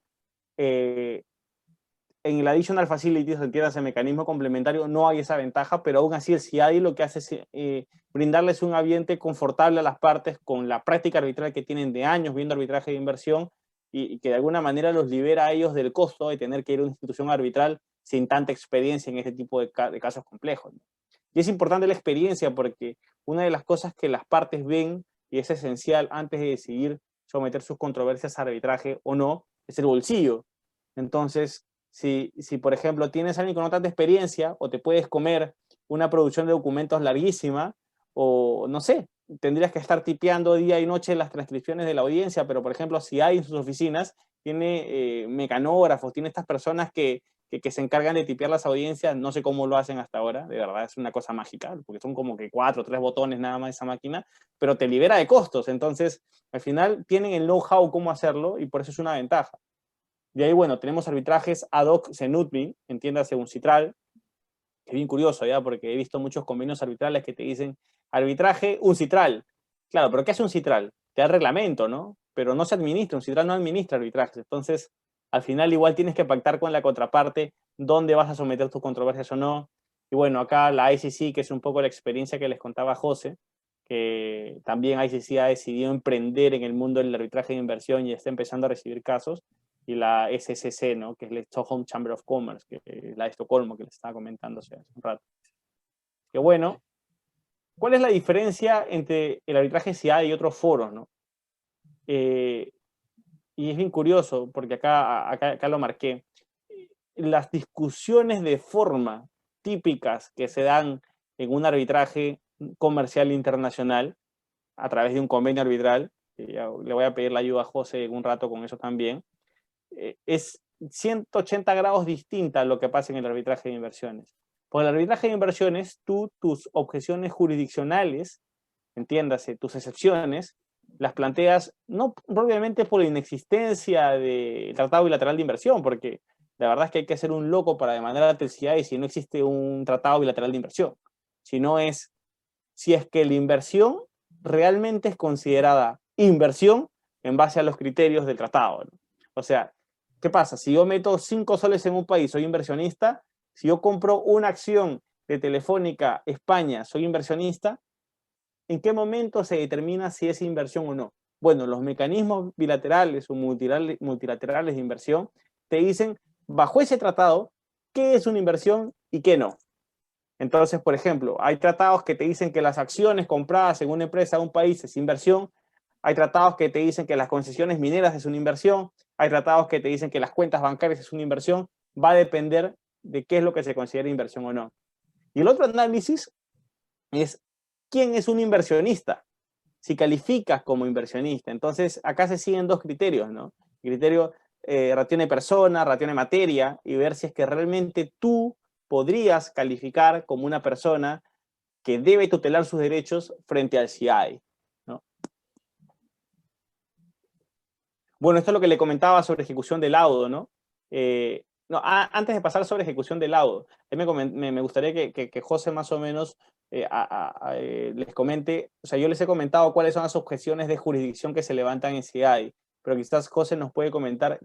En el Additional Facilities, entiendas, el mecanismo complementario, no hay esa ventaja, pero aún así el CIADI lo que hace es brindarles un ambiente confortable a las partes con la práctica arbitral que tienen de años viendo arbitraje de inversión y que de alguna manera los libera a ellos del costo de tener que ir a una institución arbitral sin tanta experiencia en este tipo de casos complejos. Y es importante la experiencia porque una de las cosas que las partes ven y es esencial antes de decidir someter sus controversias a arbitraje o no, es el bolsillo. Entonces, si por ejemplo tienes a alguien con no tanta experiencia o te puedes comer una producción de documentos larguísima o no sé, tendrías que estar tipeando día y noche las transcripciones de la audiencia, pero por ejemplo si hay en sus oficinas, tiene mecanógrafos, tiene estas personas que se encargan de tipear las audiencias, no sé cómo lo hacen hasta ahora, de verdad es una cosa mágica, porque son como que 4 o 3 botones nada más esa máquina, pero te libera de costos, entonces al final tienen el know-how cómo hacerlo y por eso es una ventaja. De ahí, bueno, tenemos arbitrajes ad hoc Cenutmi, entiéndase un citral, que es bien curioso, ¿ya? Porque he visto muchos convenios arbitrales que te dicen arbitraje un citral. Claro, pero ¿qué hace un citral? Te da el reglamento, ¿no? Pero no se administra, un citral no administra arbitrajes. Entonces, al final igual tienes que pactar con la contraparte dónde vas a someter tus controversias o no. Y bueno, acá la ICC, que es un poco la experiencia que les contaba José, que también ICC ha decidido emprender en el mundo del arbitraje de inversión y está empezando a recibir casos, y la SCC, ¿no? Que es la Stockholm Chamber of Commerce, que es la de Estocolmo, que les estaba comentando hace un rato. Que bueno, ¿cuál es la diferencia entre el arbitraje CIADI y otros foros, ¿no? Y es bien curioso, porque acá lo marqué. Las discusiones de forma típicas que se dan en un arbitraje comercial internacional a través de un convenio arbitral, le voy a pedir la ayuda a José un rato con eso también, es 180 grados distinta a lo que pasa en el arbitraje de inversiones. Por el arbitraje de inversiones, tus objeciones jurisdiccionales, entiéndase, tus excepciones, las planteas no propiamente por la inexistencia del tratado bilateral de inversión, porque la verdad es que hay que ser un loco para demandar a la TCI si no existe un tratado bilateral de inversión, sino es si es que la inversión realmente es considerada inversión en base a los criterios del tratado, ¿no? O sea, ¿qué pasa? Si yo meto 5 soles en un país, soy inversionista. Si yo compro una acción de Telefónica España, soy inversionista. ¿En qué momento se determina si es inversión o no? Bueno, los mecanismos bilaterales o multilaterales de inversión te dicen, bajo ese tratado, qué es una inversión y qué no. Entonces, por ejemplo, hay tratados que te dicen que las acciones compradas en una empresa de un país es inversión. Hay tratados que te dicen que las concesiones mineras es una inversión. Hay tratados que te dicen que las cuentas bancarias es una inversión. Va a depender de qué es lo que se considera inversión o no. Y el otro análisis es quién es un inversionista, si calificas como inversionista. Entonces, acá se siguen 2 criterios, ¿no? El criterio ratio de persona, ratio de materia, y ver si es que realmente tú podrías calificar como una persona que debe tutelar sus derechos frente al CI, ¿no? Bueno, esto es lo que le comentaba sobre ejecución de laudo, ¿no? Antes de pasar sobre ejecución de laudo, me gustaría que José más o menos les comente, o sea, yo les he comentado cuáles son las objeciones de jurisdicción que se levantan en CI, pero quizás José nos puede comentar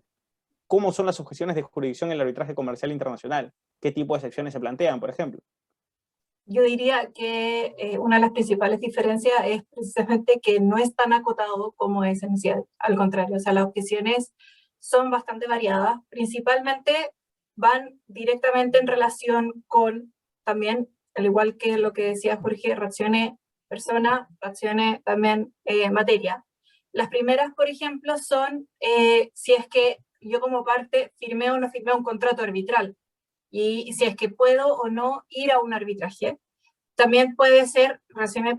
cómo son las objeciones de jurisdicción en el arbitraje comercial internacional, qué tipo de excepciones se plantean, por ejemplo. Yo diría que una de las principales diferencias es precisamente que no es tan acotado como es esencial. Al contrario, o sea, las objeciones son bastante variadas. Principalmente van directamente en relación con también, al igual que lo que decía Jorge, reaccione persona, reaccione también materia. Las primeras, por ejemplo, son si es que yo como parte firmé o no firmé un contrato arbitral y si es que puedo o no ir a un arbitraje. También puede ser relación de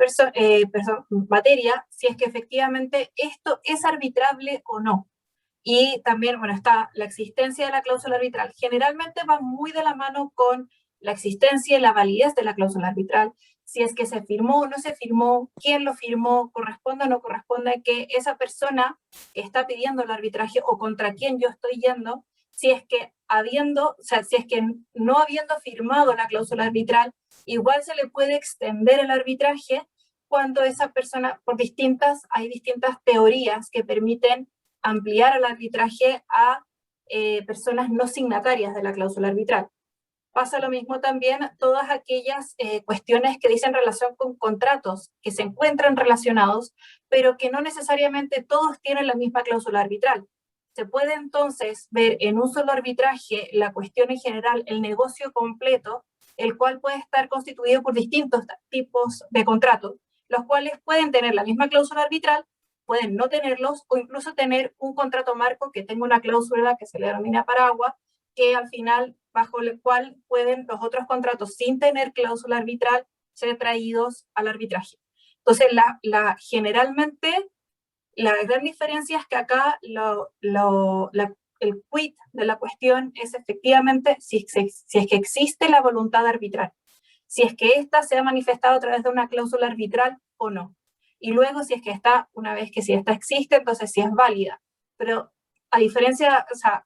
materia, si es que efectivamente esto es arbitrable o no. Y también, bueno, está la existencia de la cláusula arbitral. Generalmente va muy de la mano con la existencia y la validez de la cláusula arbitral. Si es que se firmó o no se firmó, quién lo firmó, corresponde o no corresponde que esa persona que está pidiendo el arbitraje o contra quién yo estoy yendo, si es que si es que no habiendo firmado la cláusula arbitral, igual se le puede extender el arbitraje cuando esa persona, hay distintas teorías que permiten ampliar el arbitraje a personas no signatarias de la cláusula arbitral. Pasa lo mismo también todas aquellas cuestiones que dicen relación con contratos que se encuentran relacionados, pero que no necesariamente todos tienen la misma cláusula arbitral. Se puede entonces ver en un solo arbitraje la cuestión en general, el negocio completo, el cual puede estar constituido por distintos tipos de contratos, los cuales pueden tener la misma cláusula arbitral, pueden no tenerlos, o incluso tener un contrato marco que tenga una cláusula que se le denomina paraguas, que al final, bajo el cual pueden los otros contratos sin tener cláusula arbitral ser traídos al arbitraje. Entonces, generalmente, la gran diferencia es que acá el quid de la cuestión es efectivamente si es que existe la voluntad arbitral, si es que ésta se ha manifestado a través de una cláusula arbitral o no. Y luego, si es que una vez que si esta existe, entonces si es válida. Pero a diferencia, o sea,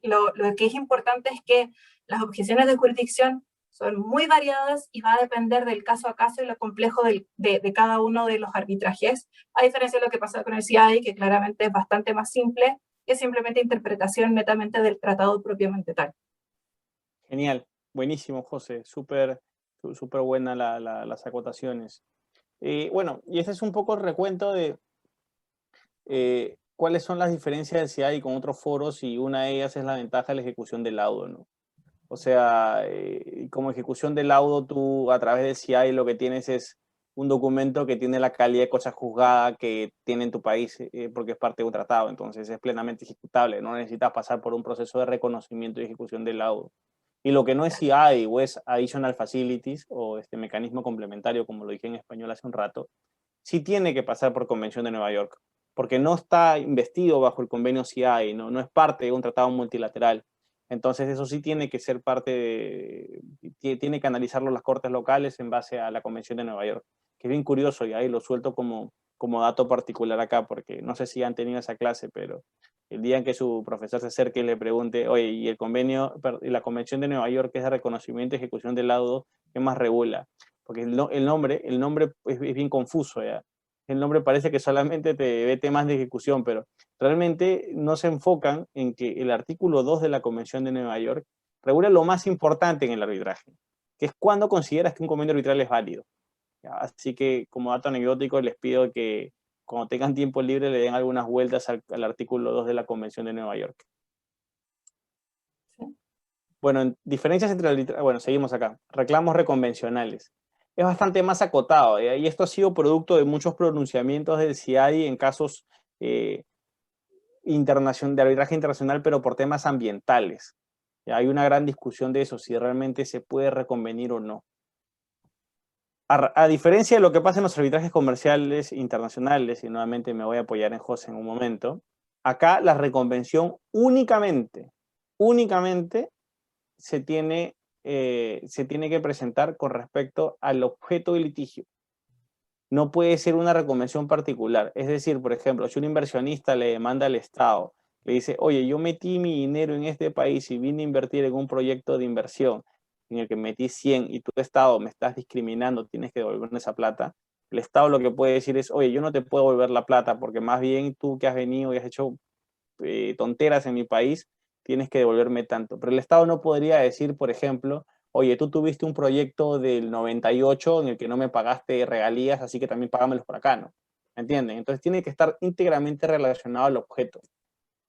lo que es importante es que las objeciones de jurisdicción son muy variadas y va a depender del caso a caso y lo complejo de cada uno de los arbitrajes, a diferencia de lo que pasa con el CI, que claramente es bastante más simple, que es simplemente interpretación netamente del tratado propiamente tal. Genial, buenísimo, José, súper buena las acotaciones. Bueno, y este es un poco el recuento de cuáles son las diferencias del CI con otros foros, y una de ellas es la ventaja de la ejecución del laudo, ¿no? O sea, como ejecución del laudo, tú a través del CI lo que tienes es un documento que tiene la calidad de cosa juzgada que tiene en tu país, porque es parte de un tratado, entonces es plenamente ejecutable, no necesitas pasar por un proceso de reconocimiento y ejecución del laudo. Y lo que no es CI o es Additional Facilities o este mecanismo complementario, como lo dije en español hace un rato, sí tiene que pasar por Convención de Nueva York, porque no está investido bajo el convenio CI, no es parte de un tratado multilateral. Entonces eso sí tiene que ser tiene que analizarlo las cortes locales en base a la Convención de Nueva York, que es bien curioso, y ahí lo suelto como dato particular acá, porque no sé si han tenido esa clase, pero el día en que su profesor se acerque y le pregunte, oye, y la Convención de Nueva York, que es de reconocimiento y ejecución del laudo, ¿qué más regula? porque el nombre es bien confuso, ¿ya? El nombre parece que solamente te ve temas de ejecución, pero realmente no se enfocan en que el artículo 2 de la Convención de Nueva York regula lo más importante en el arbitraje, que es cuando consideras que un convenio arbitral es válido, ¿ya? Así que, como dato anecdótico, les pido que cuando tengan tiempo libre le den algunas vueltas al artículo 2 de la Convención de Nueva York. Sí. Bueno, diferencias entre bueno, seguimos acá. Reclamos reconvencionales. Es bastante más acotado, ¿ya? Y esto ha sido producto de muchos pronunciamientos del CIADI en casos de arbitraje internacional, pero por temas ambientales. ¿Ya? Hay una gran discusión de eso, si realmente se puede reconvenir o no. A diferencia de lo que pasa en los arbitrajes comerciales internacionales, y nuevamente me voy a apoyar en José en un momento, acá la reconvención únicamente se tiene que presentar con respecto al objeto del litigio. No puede ser una reconvención particular. Es decir, por ejemplo, si un inversionista le demanda al Estado, le dice, oye, yo metí mi dinero en este país y vine a invertir en un proyecto de inversión en el que metí 100 y tu Estado me estás discriminando, tienes que devolverme esa plata. El Estado lo que puede decir es, oye, yo no te puedo devolver la plata porque más bien tú que has venido y has hecho tonteras en mi país, tienes que devolverme tanto. Pero el Estado no podría decir, por ejemplo, oye, tú tuviste un proyecto del 98 en el que no me pagaste regalías, así que también págamelos por acá, ¿no? ¿Me entienden? Entonces tiene que estar íntegramente relacionado al objeto,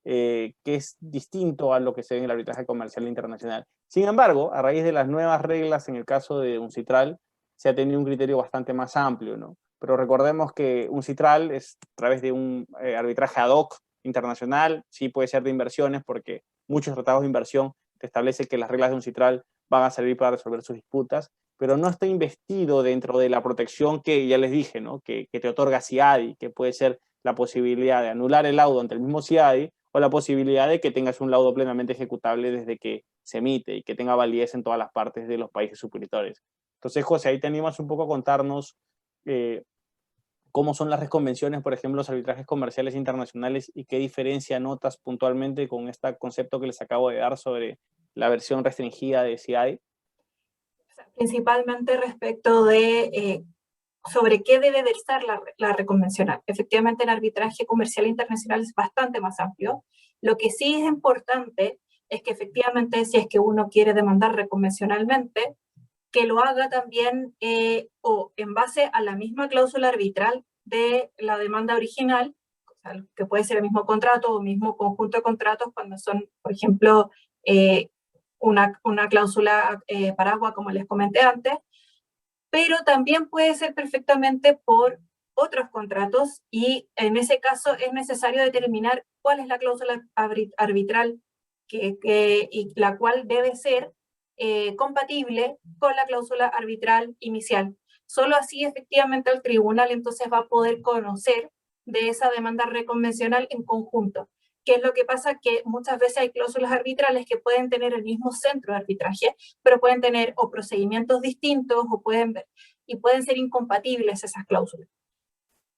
que es distinto a lo que se ve en el arbitraje comercial internacional. Sin embargo, a raíz de las nuevas reglas en el caso de UNCITRAL, se ha tenido un criterio bastante más amplio, ¿no? Pero recordemos que UNCITRAL es a través de un arbitraje ad hoc internacional, sí puede ser de inversiones, porque muchos tratados de inversión te establecen que las reglas de UNCITRAL van a servir para resolver sus disputas, pero no está investido dentro de la protección que ya les dije, ¿no? Que te otorga CIADI, que puede ser la posibilidad de anular el laudo ante el mismo CIADI o la posibilidad de que tengas un laudo plenamente ejecutable desde que se emite y que tenga validez en todas las partes de los países suscriptores. Entonces, José, ahí te animas un poco a contarnos cómo son las reconvenciones, por ejemplo, los arbitrajes comerciales internacionales y qué diferencia notas puntualmente con este concepto que les acabo de dar sobre la versión restringida de CIADI. Principalmente respecto de sobre qué debe versar la reconvencional. Efectivamente, el arbitraje comercial internacional es bastante más amplio. Lo que sí es importante es que efectivamente, si es que uno quiere demandar reconvencionalmente, que lo haga también o en base a la misma cláusula arbitral de la demanda original, o sea, que puede ser el mismo contrato o mismo conjunto de contratos cuando son, por ejemplo, una cláusula paraguas, como les comenté antes, pero también puede ser perfectamente por otros contratos y en ese caso es necesario determinar cuál es la cláusula arbitral y la cual debe ser compatible con la cláusula arbitral inicial. Solo así efectivamente el tribunal entonces va a poder conocer de esa demanda reconvencional en conjunto. ¿Qué es lo que pasa? Que muchas veces hay cláusulas arbitrales que pueden tener el mismo centro de arbitraje, pero pueden tener o procedimientos distintos o pueden ser incompatibles esas cláusulas.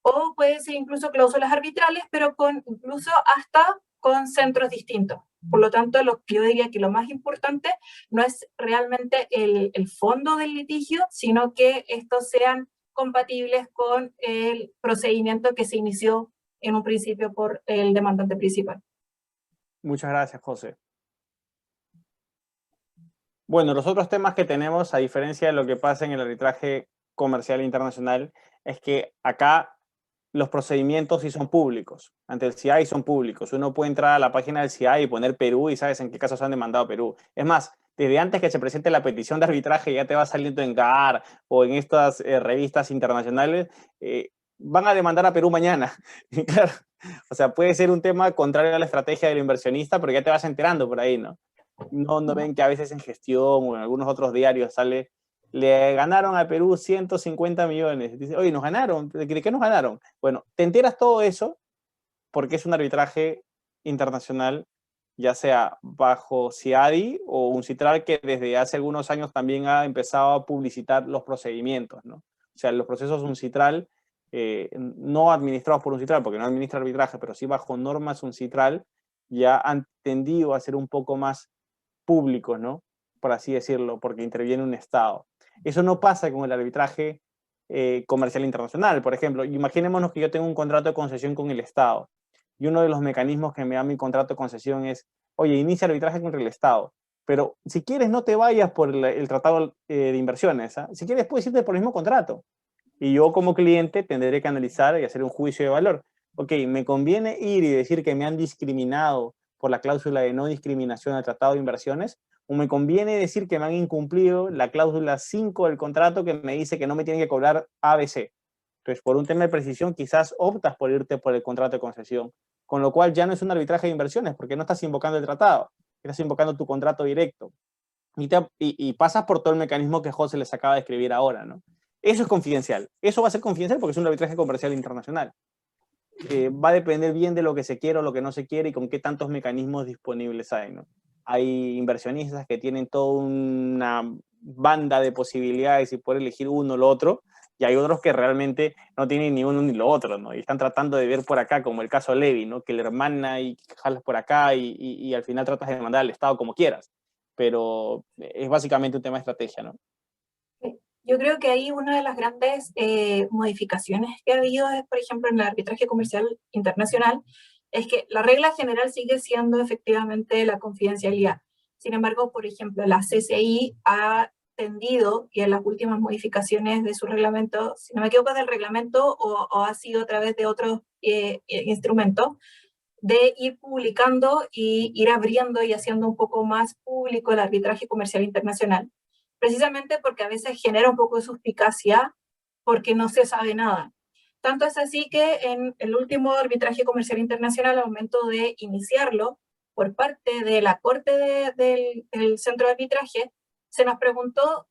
O pueden ser incluso cláusulas arbitrales, pero incluso hasta con centros distintos. Por lo tanto, yo diría que lo más importante no es realmente el fondo del litigio, sino que estos sean compatibles con el procedimiento que se inició en un principio por el demandante principal. Muchas gracias, José. Bueno, los otros temas que tenemos, a diferencia de lo que pasa en el arbitraje comercial internacional, es que acá los procedimientos sí son públicos. Ante el CIADI son públicos. Uno puede entrar a la página del CIADI y poner Perú y sabes en qué casos han demandado a Perú. Es más, desde antes que se presente la petición de arbitraje ya te va saliendo en GAR o en estas revistas internacionales, van a demandar a Perú mañana. Claro. O sea, puede ser un tema contrario a la estrategia del inversionista, pero ya te vas enterando por ahí, ¿no? No ven que a veces en Gestión o en algunos otros diarios sale, le ganaron a Perú 150 millones. Dice, oye, ¿nos ganaron? ¿De qué nos ganaron? Bueno, te enteras todo eso porque es un arbitraje internacional, ya sea bajo CIADI o UNCITRAL, que desde hace algunos años también ha empezado a publicitar los procedimientos, ¿no? O sea, los procesos UNCITRAL, no administrados por UNCITRAL, porque no administra arbitraje, pero sí bajo normas UNCITRAL, ya han tendido a ser un poco más públicos, ¿no? Por así decirlo, porque interviene un Estado. Eso no pasa con el arbitraje comercial internacional. Por ejemplo, imaginémonos que yo tengo un contrato de concesión con el Estado y uno de los mecanismos que me da mi contrato de concesión es, oye, inicia arbitraje contra el Estado, pero si quieres no te vayas por el tratado de inversiones, ¿ah? Si quieres puedes irte por el mismo contrato. Y yo como cliente tendré que analizar y hacer un juicio de valor. Ok, ¿me conviene ir y decir que me han discriminado por la cláusula de no discriminación al tratado de inversiones? ¿O me conviene decir que me han incumplido la cláusula 5 del contrato que me dice que no me tienen que cobrar ABC? Entonces, por un tema de precisión, quizás optas por irte por el contrato de concesión, con lo cual ya no es un arbitraje de inversiones, porque no estás invocando el tratado, estás invocando tu contrato directo. Y pasas por todo el mecanismo que José les acaba de escribir ahora, ¿no? Eso es confidencial. Eso va a ser confidencial porque es un arbitraje comercial internacional. Va a depender bien de lo que se quiere o lo que no se quiere y con qué tantos mecanismos disponibles hay, ¿no? Hay inversionistas que tienen toda una banda de posibilidades y poder elegir uno o lo otro, y hay otros que realmente no tienen ni uno ni lo otro, ¿no? Y están tratando de ver por acá, como el caso Levy, ¿no? Que le hermana y jalas por acá y al final tratas de mandar al Estado como quieras. Pero es básicamente un tema de estrategia, ¿no? Yo creo que ahí una de las grandes modificaciones que ha habido, es, por ejemplo, en el arbitraje comercial internacional, es que la regla general sigue siendo efectivamente la confidencialidad. Sin embargo, por ejemplo, la CCI ha tendido, y en las últimas modificaciones de su reglamento, si no me equivoco, del reglamento o ha sido a través de otros instrumentos, de ir publicando y ir abriendo y haciendo un poco más público el arbitraje comercial internacional, precisamente porque a veces genera un poco de suspicacia porque no se sabe nada. Tanto es así que en el último arbitraje comercial internacional, al momento de iniciarlo, por parte de la Corte del Centro de Arbitraje, se nos preguntó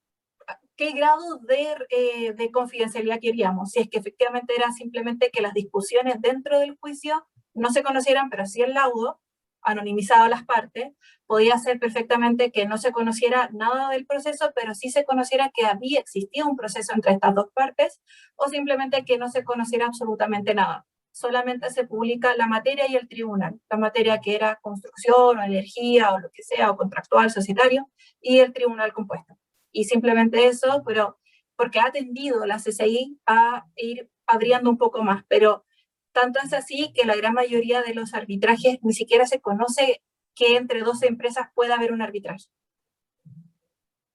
qué grado de confidencialidad queríamos, si es que efectivamente era simplemente que las discusiones dentro del juicio no se conocieran, pero sí el laudo, anonimizado a las partes, podía ser perfectamente que no se conociera nada del proceso, pero sí se conociera que había existido un proceso entre estas dos partes, o simplemente que no se conociera absolutamente nada. Solamente se publica la materia y el tribunal, la materia que era construcción o energía o lo que sea, o contractual, societario, y el tribunal compuesto. Y simplemente eso, pero porque ha tendido la CCI a ir abriendo un poco más, pero tanto es así que la gran mayoría de los arbitrajes ni siquiera se conoce que entre dos empresas pueda haber un arbitraje.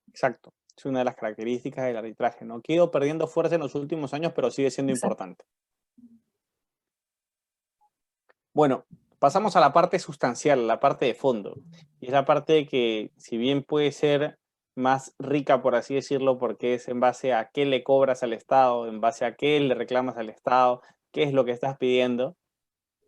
Exacto. Es una de las características del arbitraje, ¿no? Que ha ido perdiendo fuerza en los últimos años, pero sigue siendo importante. Bueno, pasamos a la parte sustancial, la parte de fondo. Y es la parte que, si bien puede ser más rica, por así decirlo, porque es en base a qué le cobras al Estado, en base a qué le reclamas al Estado, qué es lo que estás pidiendo,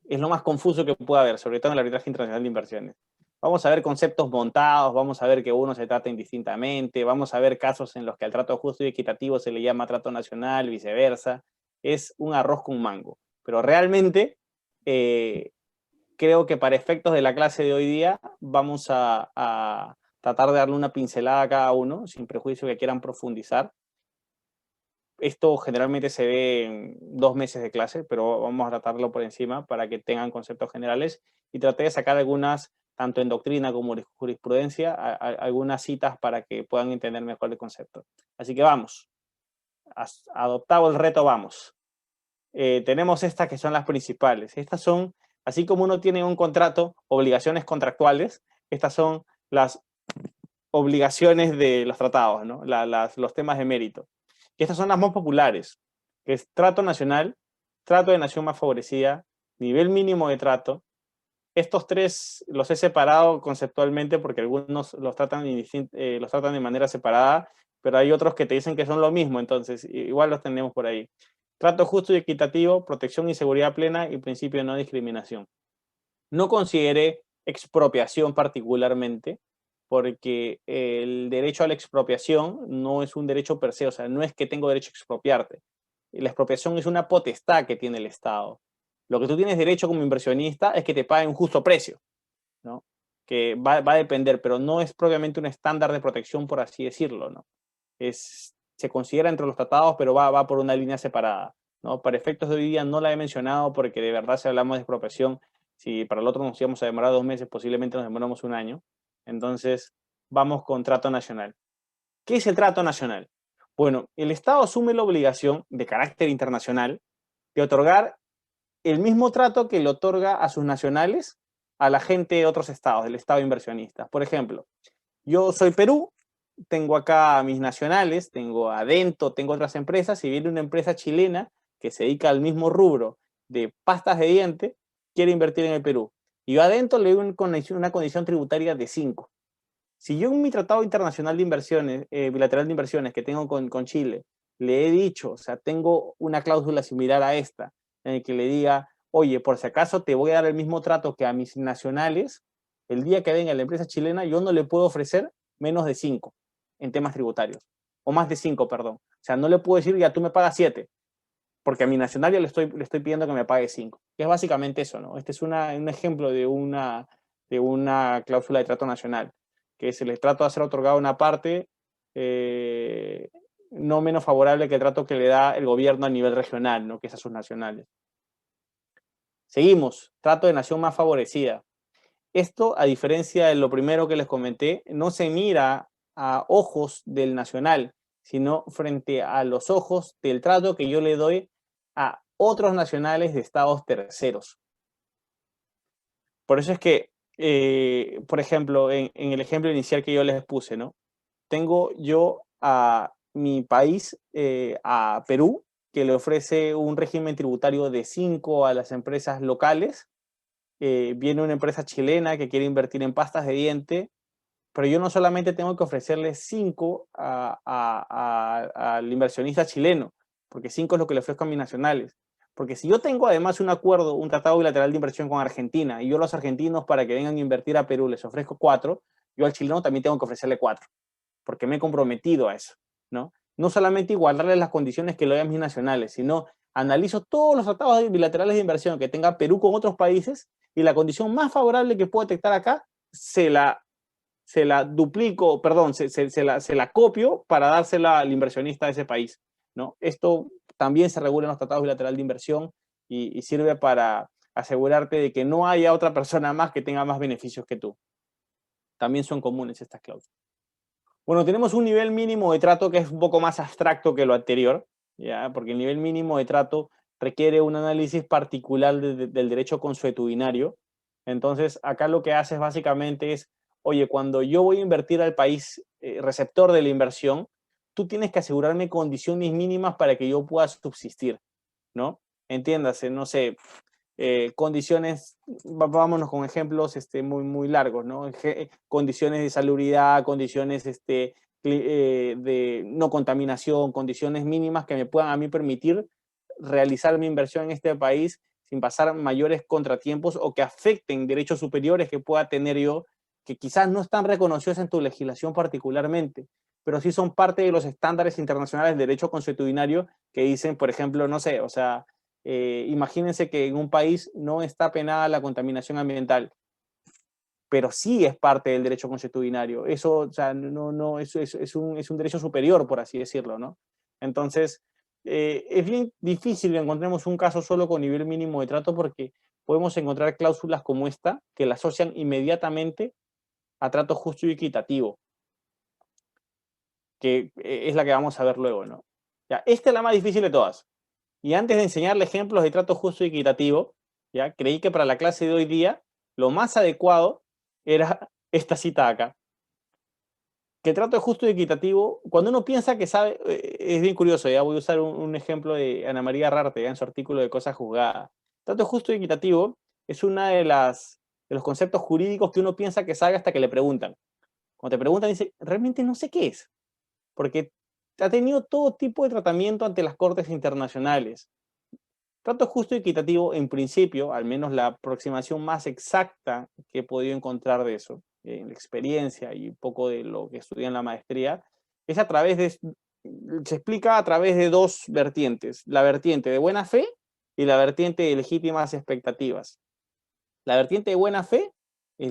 es lo más confuso que puede haber, sobre todo en el arbitraje internacional de inversiones. Vamos a ver conceptos montados, vamos a ver que uno se trata indistintamente, vamos a ver casos en los que al trato justo y equitativo se le llama trato nacional, viceversa. Es un arroz con mango. Pero realmente creo que para efectos de la clase de hoy día vamos a tratar de darle una pincelada a cada uno, sin prejuicio que quieran profundizar. Esto generalmente se ve en 2 meses de clase, pero vamos a tratarlo por encima para que tengan conceptos generales y traté de sacar algunas, tanto en doctrina como en jurisprudencia, algunas citas para que puedan entender mejor el concepto. Así que vamos, adoptado el reto, vamos. Tenemos estas que son las principales. Estas son, así como uno tiene un contrato, obligaciones contractuales, estas son las obligaciones de los tratados, ¿no? Los temas de mérito. Y estas son las más populares, que es trato nacional, trato de nación más favorecida, nivel mínimo de trato. Estos tres los he separado conceptualmente porque algunos los tratan de manera separada, pero hay otros que te dicen que son lo mismo, entonces igual los tenemos por ahí. Trato justo y equitativo, protección y seguridad plena y principio de no discriminación. No consideré expropiación particularmente, porque el derecho a la expropiación no es un derecho per se, o sea, no es que tengo derecho a expropiarte. La expropiación es una potestad que tiene el Estado. Lo que tú tienes derecho como inversionista es que te paguen un justo precio, ¿no? Que va a depender, pero no es propiamente un estándar de protección, por así decirlo, ¿no? Se considera entre los tratados, pero va por una línea separada, ¿no? Para efectos de hoy día no la he mencionado porque de verdad si hablamos de expropiación, si para el otro nos íbamos a demorar 2 meses, posiblemente nos demoramos 1 año. Entonces, vamos con trato nacional. ¿Qué es el trato nacional? Bueno, el Estado asume la obligación de carácter internacional de otorgar el mismo trato que le otorga a sus nacionales a la gente de otros estados, del Estado inversionista. Por ejemplo, yo soy Perú, tengo acá a mis nacionales, tengo a Dento, tengo otras empresas, y viene una empresa chilena que se dedica al mismo rubro de pastas de diente, quiere invertir en el Perú. Y yo a Dento le doy una condición tributaria de 5. Si yo en mi tratado internacional de inversiones, bilateral de inversiones que tengo con Chile, le he dicho, o sea, tengo una cláusula similar a esta, en el que le diga, oye, por si acaso te voy a dar el mismo trato que a mis nacionales, el día que venga la empresa chilena, yo no le puedo ofrecer menos de 5 en temas tributarios, o más de 5, perdón. O sea, no le puedo decir, ya tú me pagas 7, porque a mi nacional le estoy pidiendo que me pague 5. Que es básicamente eso, ¿no? Este es un ejemplo de una cláusula de trato nacional, que es el trato a ser otorgado a una parte no menos favorable que el trato que le da el gobierno a nivel regional, ¿no? Que es a sus nacionales. Seguimos, trato de nación más favorecida. Esto, a diferencia de lo primero que les comenté, no se mira a ojos del nacional, sino frente a los ojos del trato que yo le doy a otros nacionales de estados terceros. Por eso es que, por ejemplo, en el ejemplo inicial que yo les puse, ¿no? Tengo yo a mi país, a Perú, que le ofrece un régimen tributario de 5 a las empresas locales. Viene una empresa chilena que quiere invertir en pastas de diente, pero yo no solamente tengo que ofrecerle 5 al inversionista chileno, porque 5 es lo que le ofrezco a mis nacionales. Porque si yo tengo además un acuerdo, un tratado bilateral de inversión con Argentina, y yo a los argentinos para que vengan a invertir a Perú les ofrezco 4, yo al chileno también tengo que ofrecerle 4, porque me he comprometido a eso, ¿no? No solamente igualarle las condiciones que le doy a mis nacionales, sino analizo todos los tratados bilaterales de inversión que tenga Perú con otros países, y la condición más favorable que puedo detectar acá se la duplico, perdón, se la copio para dársela al inversionista de ese país, ¿no? Esto también se regula en los tratados bilaterales de inversión y sirve para asegurarte de que no haya otra persona más que tenga más beneficios que tú. También son comunes estas cláusulas. Bueno, tenemos un nivel mínimo de trato que es un poco más abstracto que lo anterior, ¿ya? Porque el nivel mínimo de trato requiere un análisis particular del derecho consuetudinario. Entonces, acá lo que haces básicamente es, oye, cuando yo voy a invertir al país receptor de la inversión, tú tienes que asegurarme condiciones mínimas para que yo pueda subsistir, ¿no? Entiéndase, no sé, condiciones, vámonos con ejemplos muy largos, ¿no? Condiciones de salubridad, condiciones de no contaminación, condiciones mínimas que me puedan a mí permitir realizar mi inversión en este país sin pasar mayores contratiempos o que afecten derechos superiores que pueda tener yo, que quizás no están reconocidos en tu legislación particularmente, pero sí son parte de los estándares internacionales de derecho consuetudinario que dicen, por ejemplo, no sé, o sea, imagínense que en un país no está penada la contaminación ambiental, pero sí es parte del derecho consuetudinario. Eso, o sea, eso es un derecho superior, por así decirlo, ¿no? Entonces, es bien difícil que encontremos un caso solo con nivel mínimo de trato porque podemos encontrar cláusulas como esta que la asocian inmediatamente a trato justo y equitativo, que es la que vamos a ver luego, ¿no? Ya, esta es la más difícil de todas. Y antes de enseñarle ejemplos de trato justo y equitativo, ¿ya? Creí que para la clase de hoy día lo más adecuado era esta cita acá. Que trato justo y equitativo, cuando uno piensa que sabe, es bien curioso, ya voy a usar un ejemplo de Ana María Rarte, ya en su artículo de Cosas Juzgadas. Trato justo y equitativo es una de los conceptos jurídicos que uno piensa que sabe hasta que le preguntan. Cuando te preguntan, dice, realmente no sé qué es, porque ha tenido todo tipo de tratamiento ante las cortes internacionales. Trato justo y equitativo, en principio, al menos la aproximación más exacta que he podido encontrar de eso, en la experiencia y un poco de lo que estudié en la maestría, es a través de, se explica a través de dos vertientes, la vertiente de buena fe y la vertiente de legítimas expectativas. La vertiente de buena fe es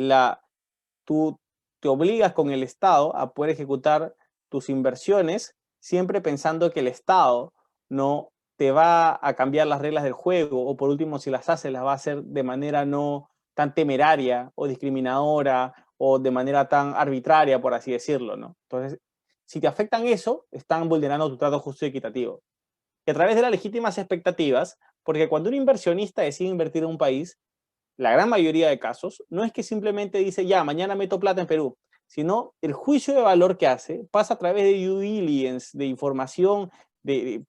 tú te obligas con el Estado a poder ejecutar tus inversiones siempre pensando que el Estado no te va a cambiar las reglas del juego, o por último, si las hace, las va a hacer de manera no tan temeraria o discriminadora o de manera tan arbitraria, por así decirlo, ¿no? Entonces, Si te afectan eso, están vulnerando tu trato justo y equitativo. Y a través de las legítimas expectativas, porque cuando un inversionista decide invertir en un país, la gran mayoría de casos, no es que simplemente dice, ya, mañana meto plata en Perú, sino el juicio de valor que hace pasa a través de due diligence, de información, de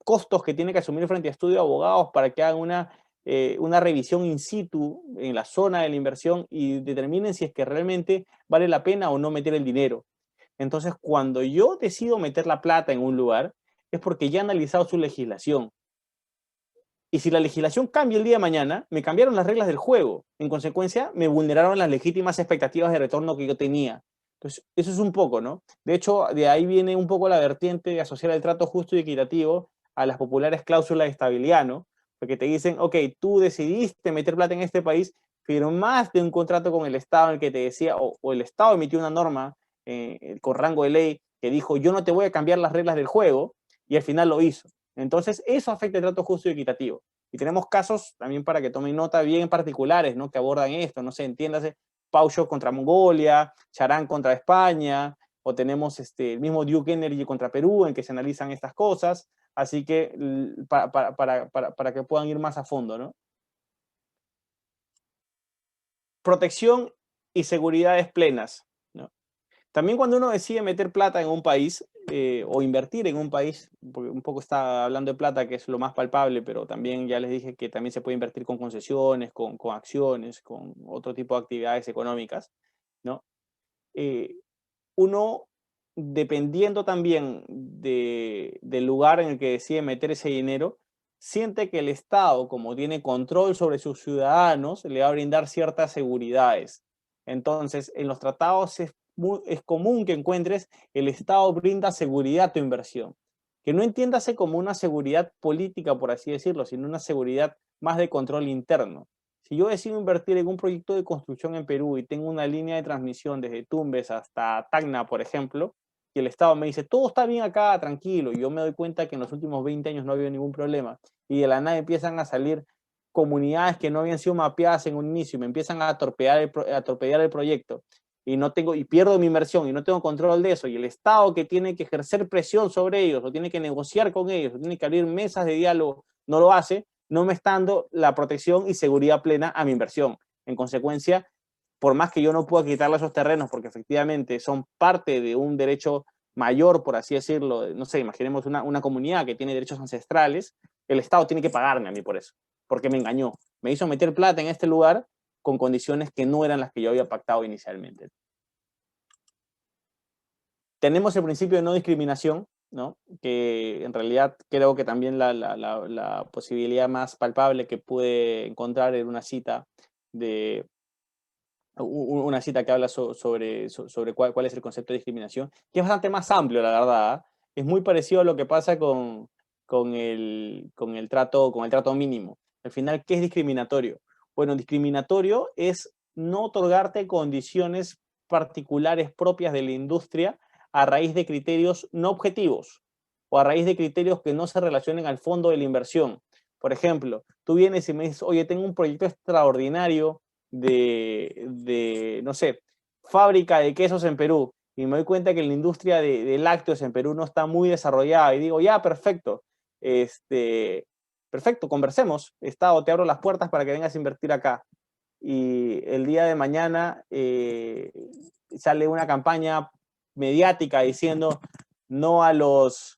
costos que tiene que asumir frente a estudio de abogados para que hagan una revisión in situ en la zona de la inversión y determinen si es que realmente vale la pena o no meter el dinero. Entonces, cuando yo decido meter la plata en un lugar, es porque ya he analizado su legislación. Y si la legislación cambia el día de mañana, me cambiaron las reglas del juego. En consecuencia, me vulneraron las legítimas expectativas de retorno que yo tenía. Entonces, eso es un poco, ¿no? De hecho, de ahí viene un poco la vertiente de asociar el trato justo y equitativo a las populares cláusulas de estabilidad, ¿no? Porque te dicen, ok, tú decidiste meter plata en este país, firmaste un contrato con el Estado en el que te decía, o el Estado emitió una norma con rango de ley que dijo, yo no te voy a cambiar las reglas del juego, y al final lo hizo. Entonces, eso afecta el trato justo y equitativo. Y tenemos casos, también para que tomen nota, bien particulares, ¿no? Que abordan esto, no sé, entiéndase, Paucho contra Mongolia, Charán contra España, o tenemos el mismo Duke Energy contra Perú, en que se analizan estas cosas, así que para que puedan ir más a fondo, ¿no? Protección y seguridades plenas, ¿no? También cuando uno decide meter plata en un país o invertir en un país, porque un poco está hablando de plata, que es lo más palpable, pero también ya les dije que también se puede invertir con concesiones, con acciones, con otro tipo de actividades económicas, ¿no? Uno, dependiendo también del lugar en el que decide meter ese dinero, siente que el Estado, como tiene control sobre sus ciudadanos, le va a brindar ciertas seguridades. Entonces, en los tratados es común que encuentres el Estado brinda seguridad a tu inversión. Que no entiéndase como una seguridad política, por así decirlo, sino una seguridad más de control interno. Si yo decido invertir en un proyecto de construcción en Perú y tengo una línea de transmisión desde Tumbes hasta Tacna, por ejemplo, y el Estado me dice, todo está bien acá, tranquilo, y yo me doy cuenta que en los últimos 20 años no había ningún problema, y de la nada empiezan a salir comunidades que no habían sido mapeadas en un inicio y me empiezan a torpedear el proyecto, y pierdo mi inversión y no tengo control de eso, y el Estado que tiene que ejercer presión sobre ellos, o tiene que negociar con ellos, o tiene que abrir mesas de diálogo, no lo hace, no me está dando la protección y seguridad plena a mi inversión. En consecuencia, por más que yo no pueda quitarle esos terrenos, porque efectivamente son parte de un derecho mayor, por así decirlo, no sé, imaginemos una comunidad que tiene derechos ancestrales, el Estado tiene que pagarme a mí por eso, porque me engañó. Me hizo meter plata en este lugar con condiciones que no eran las que yo había pactado inicialmente. Tenemos el principio de no discriminación, ¿no? Que en realidad creo que también la posibilidad más palpable que pude encontrar en una cita que habla sobre cuál es el concepto de discriminación, que es bastante más amplio, la verdad. Es muy parecido a lo que pasa con el trato mínimo. Al final, ¿qué es discriminatorio? Bueno, discriminatorio es no otorgarte condiciones particulares propias de la industria a raíz de criterios no objetivos o a raíz de criterios que no se relacionen al fondo de la inversión. Por ejemplo, tú vienes y me dices, oye, tengo un proyecto extraordinario no sé, fábrica de quesos en Perú, y me doy cuenta que la industria de lácteos en Perú no está muy desarrollada, y digo, ya, perfecto, perfecto, conversemos, Estado, te abro las puertas para que vengas a invertir acá. Y el día de mañana sale una campaña mediática diciendo no a los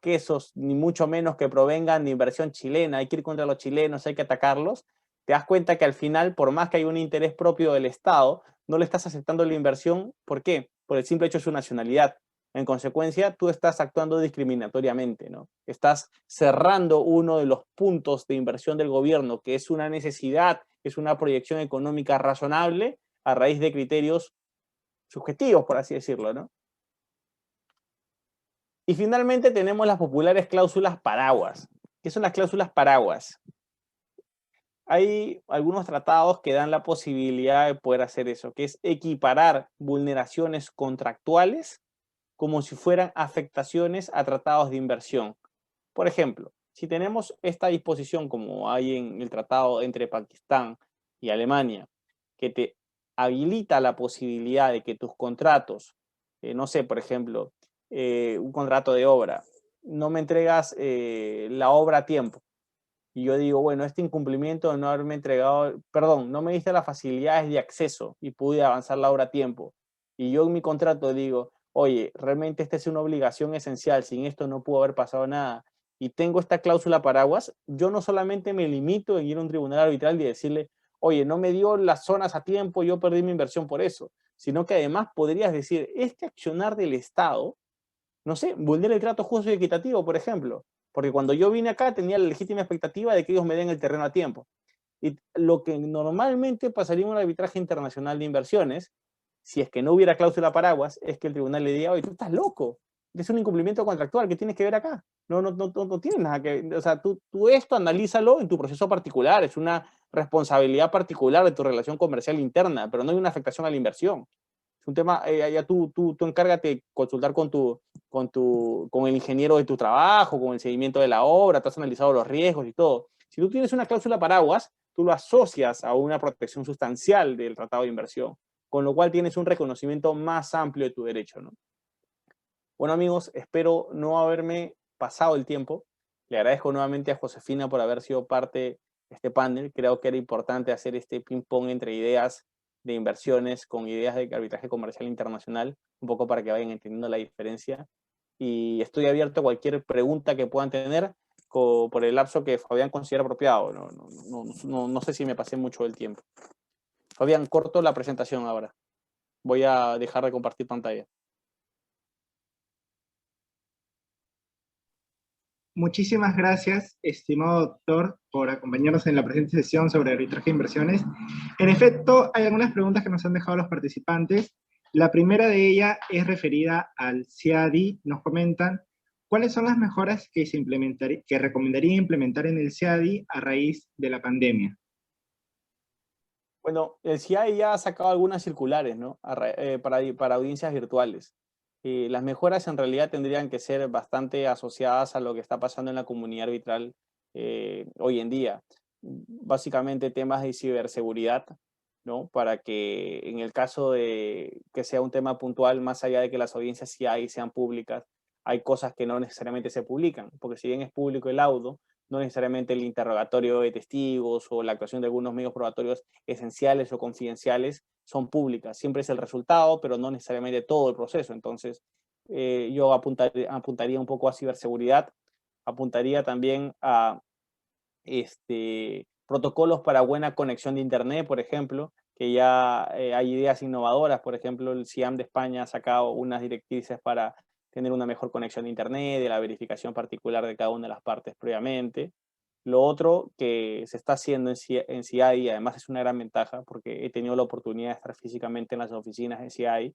quesos, ni mucho menos que provengan de inversión chilena, hay que ir contra los chilenos, hay que atacarlos. Te das cuenta que al final, por más que hay un interés propio del Estado, no le estás aceptando la inversión. ¿Por qué? Por el simple hecho de su nacionalidad. En consecuencia, tú estás actuando discriminatoriamente, ¿no? Estás cerrando uno de los puntos de inversión del gobierno, que es una necesidad, es una proyección económica razonable a raíz de criterios subjetivos, por así decirlo, ¿no? Y finalmente tenemos las populares cláusulas paraguas. ¿Qué son las cláusulas paraguas? Hay algunos tratados que dan la posibilidad de poder hacer eso, que es equiparar vulneraciones contractuales como si fueran afectaciones a tratados de inversión. Por ejemplo, si tenemos esta disposición como hay en el tratado entre Pakistán y Alemania, que te habilita la posibilidad de que tus contratos no sé, por ejemplo, un contrato de obra, no me entregas la obra a tiempo. Y yo digo, bueno, este incumplimiento de no haberme entregado, perdón, no me diste las facilidades de acceso y pude avanzar la obra a tiempo. Y yo en mi contrato digo, oye, realmente esta es una obligación esencial, sin esto no pudo haber pasado nada. Y tengo esta cláusula paraguas, yo no solamente me limito en ir a un tribunal arbitral y decirle, oye, no me dio las zonas a tiempo, yo perdí mi inversión por eso, sino que además podrías decir, este accionar del Estado, no sé, vulnera el trato justo y equitativo, por ejemplo. Porque cuando yo vine acá tenía la legítima expectativa de que ellos me den el terreno a tiempo. Y lo que normalmente pasaría en un arbitraje internacional de inversiones, si es que no hubiera cláusula paraguas, es que el tribunal le diga, oye, tú estás loco, es un incumplimiento contractual que tienes que ver acá. No tienes nada que, o sea, tú esto analízalo en tu proceso particular, es una responsabilidad particular de tu relación comercial interna, pero no hay una afectación a la inversión. Es un tema, ya tú encárgate de consultar con el ingeniero de tu trabajo, con el seguimiento de la obra, tú has analizado los riesgos y todo. Si tú tienes una cláusula paraguas, tú lo asocias a una protección sustancial del tratado de inversión, con lo cual tienes un reconocimiento más amplio de tu derecho, ¿no? Bueno, amigos, espero no haberme pasado el tiempo. Le agradezco nuevamente a Josefina por haber sido parte de este panel. Creo que era importante hacer este ping-pong entre ideas de inversiones con ideas de arbitraje comercial internacional, un poco para que vayan entendiendo la diferencia. Y estoy abierto a cualquier pregunta que puedan tener por el lapso que Fabián considera apropiado. No sé si me pasé mucho del tiempo. Fabián, corto la presentación ahora. Voy a dejar de compartir pantalla. Muchísimas gracias, estimado doctor, por acompañarnos en la presente sesión sobre arbitraje de inversiones. En efecto, hay algunas preguntas que nos han dejado los participantes. La primera de ellas es referida al CIADI. Nos comentan, ¿cuáles son las mejoras que que recomendaría implementar en el CIADI a raíz de la pandemia? Bueno, el CIADI ya ha sacado algunas circulares, ¿no? Para audiencias virtuales. Las mejoras en realidad tendrían que ser bastante asociadas a lo que está pasando en la comunidad arbitral hoy en día. Básicamente temas de ciberseguridad, ¿no? Para que en el caso de que sea un tema puntual, más allá de que las audiencias CIADI sean públicas, hay cosas que no necesariamente se publican, porque si bien es público el laudo, no necesariamente el interrogatorio de testigos o la actuación de algunos medios probatorios esenciales o confidenciales son públicas. Siempre es el resultado, pero no necesariamente todo el proceso. Entonces, yo apuntaría un poco a ciberseguridad, apuntaría también a protocolos para buena conexión de Internet, por ejemplo, que ya hay ideas innovadoras. Por ejemplo, el CIAM de España ha sacado unas directrices para tener una mejor conexión de Internet, de la verificación particular de cada una de las partes previamente. Lo otro que se está haciendo en CIADI, además es una gran ventaja, porque he tenido la oportunidad de estar físicamente en las oficinas de CIADI,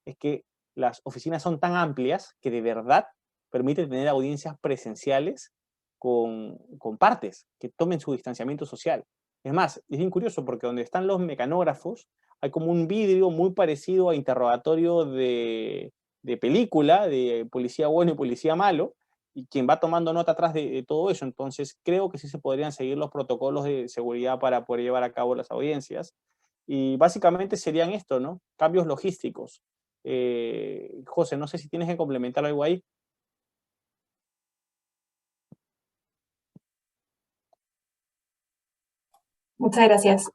es que las oficinas son tan amplias que de verdad permiten tener audiencias presenciales con partes que tomen su distanciamiento social. Es más, es bien curioso porque donde están los mecanógrafos hay como un vidrio muy parecido a interrogatorio de película, de policía bueno y policía malo, y quien va tomando nota atrás de todo eso. Entonces creo que sí se podrían seguir los protocolos de seguridad para poder llevar a cabo las audiencias. Y básicamente serían esto, ¿no? Cambios logísticos. José, no sé si tienes que complementar algo ahí. Muchas gracias.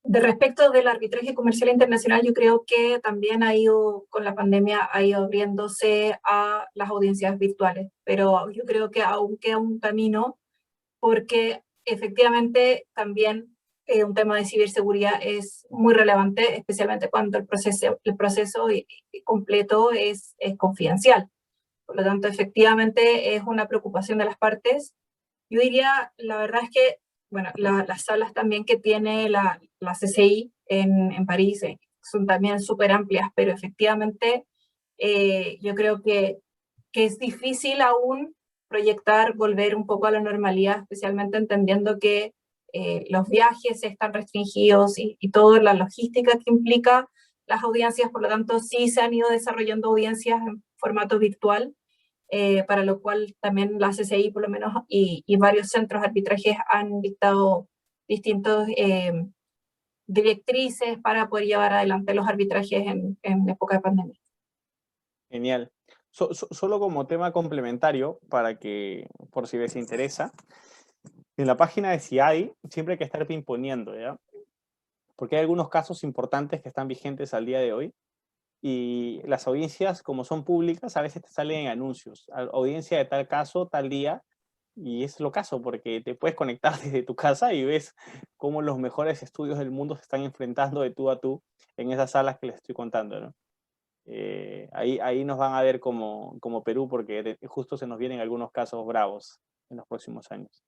De respecto del arbitraje comercial internacional, yo creo que también ha ido, con la pandemia, ha ido abriéndose a las audiencias virtuales, pero yo creo que aún queda un camino porque efectivamente también un tema de ciberseguridad es muy relevante, especialmente cuando el proceso completo es confidencial. Por lo tanto, efectivamente es una preocupación de las partes. Yo diría, la verdad es que, bueno, las salas también que tiene la CCI en París son también súper amplias, pero efectivamente yo creo que es difícil aún proyectar, volver un poco a la normalidad, especialmente entendiendo que los viajes están restringidos y toda la logística que implica las audiencias. Por lo tanto, sí se han ido desarrollando audiencias en formato virtual, para lo cual también la CCI por lo menos y varios centros de arbitrajes han dictado distintos directrices para poder llevar adelante los arbitrajes en época de pandemia. Genial. Solo como tema complementario, por si les interesa, en la página de CIADI siempre hay que estar pimponeando, ¿ya? Porque hay algunos casos importantes que están vigentes al día de hoy, y las audiencias, como son públicas, a veces te salen en anuncios. Audiencia de tal caso, tal día, y es lo caso, porque te puedes conectar desde tu casa y ves cómo los mejores estudios del mundo se están enfrentando de tú a tú en esas salas que les estoy contando, ¿no? Ahí nos van a ver como Perú, porque justo se nos vienen algunos casos bravos en los próximos años.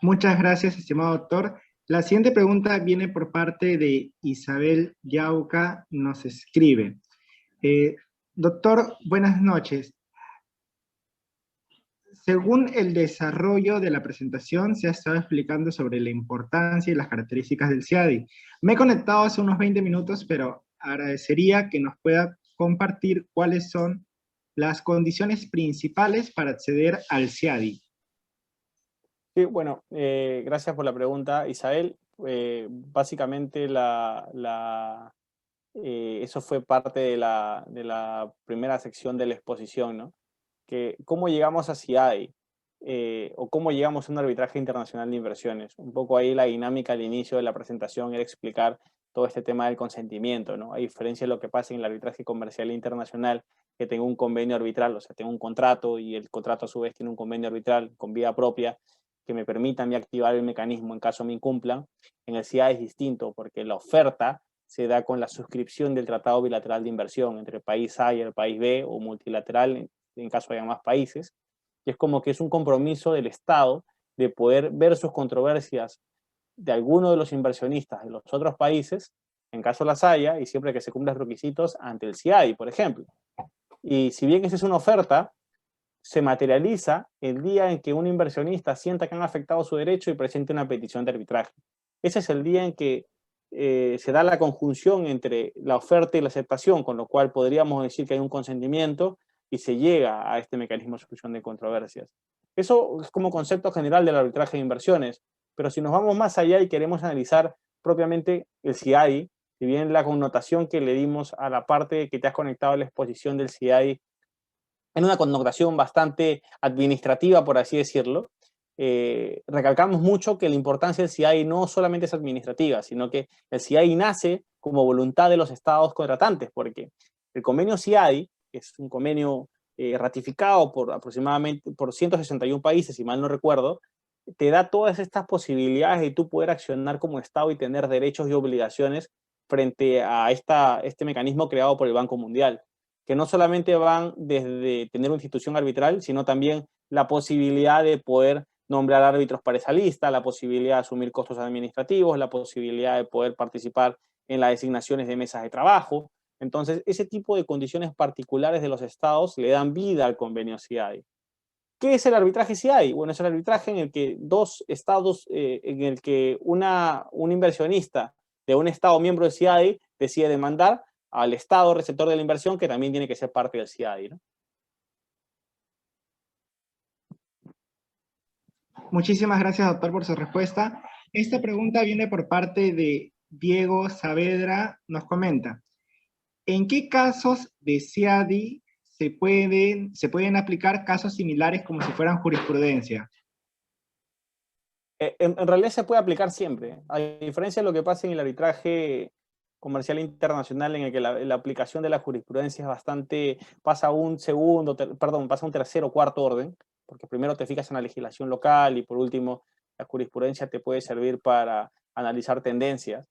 Muchas gracias, estimado doctor. La siguiente pregunta viene por parte de Isabel Yauca, nos escribe. Doctor, buenas noches. Según el desarrollo de la presentación, se ha estado explicando sobre la importancia y las características del CIADI. Me he conectado hace unos 20 minutos, pero agradecería que nos pueda compartir cuáles son las condiciones principales para acceder al CIADI. Sí, bueno, gracias por la pregunta, Isabel. Básicamente eso fue parte de la primera sección de la exposición, ¿no? Que cómo llegamos a CIADI, o cómo llegamos a un arbitraje internacional de inversiones. Un poco ahí la dinámica al inicio de la presentación era explicar todo este tema del consentimiento, ¿no? A diferencia de lo que pasa en el arbitraje comercial internacional, que tengo un convenio arbitral, o sea, tengo un contrato y el contrato a su vez tiene un convenio arbitral con vida propia que me permita a mí activar el mecanismo en caso me incumplan. En el CIADI es distinto, porque la oferta se da con la suscripción del tratado bilateral de inversión entre el país A y el país B, o multilateral en caso haya más países, y es como que es un compromiso del Estado de poder ver sus controversias de alguno de los inversionistas de los otros países, en caso las haya, y siempre que se cumplan los requisitos, ante el CIADI, por ejemplo. Y si bien esa es una oferta, se materializa el día en que un inversionista sienta que han afectado su derecho y presente una petición de arbitraje. Ese es el día en que se da la conjunción entre la oferta y la aceptación, con lo cual podríamos decir que hay un consentimiento y se llega a este mecanismo de solución de controversias. Eso es como concepto general del arbitraje de inversiones, pero si nos vamos más allá y queremos analizar propiamente el CIADI, si bien la connotación que le dimos a la parte que te has conectado a la exposición del CIADI en una connotación bastante administrativa, por así decirlo, recalcamos mucho que la importancia del CIADI no solamente es administrativa, sino que el CIADI nace como voluntad de los estados contratantes, porque el convenio CIADI, que es un convenio ratificado por aproximadamente por 161 países, si mal no recuerdo, te da todas estas posibilidades de tú poder accionar como Estado y tener derechos y obligaciones frente a este mecanismo creado por el Banco Mundial, que no solamente van desde tener una institución arbitral, sino también la posibilidad de poder nombrar árbitros para esa lista, la posibilidad de asumir costos administrativos, la posibilidad de poder participar en las designaciones de mesas de trabajo. Entonces, ese tipo de condiciones particulares de los estados le dan vida al convenio CIADI. ¿Qué es el arbitraje CIADI? Bueno, es el arbitraje en el que dos estados, en el que un inversionista de un estado miembro del CIADI decide demandar al estado receptor de la inversión, que también tiene que ser parte del CIADI, ¿no? Muchísimas gracias, doctor, por su respuesta. Esta pregunta viene por parte de Diego Saavedra, nos comenta, ¿en qué casos de CIADI se pueden aplicar casos similares como si fueran jurisprudencia? En realidad se puede aplicar siempre, a diferencia de lo que pasa en el arbitraje comercial internacional, en el que la aplicación de la jurisprudencia es bastante, pasa a un tercer o cuarto orden, porque primero te fijas en la legislación local y por último la jurisprudencia te puede servir para analizar tendencias,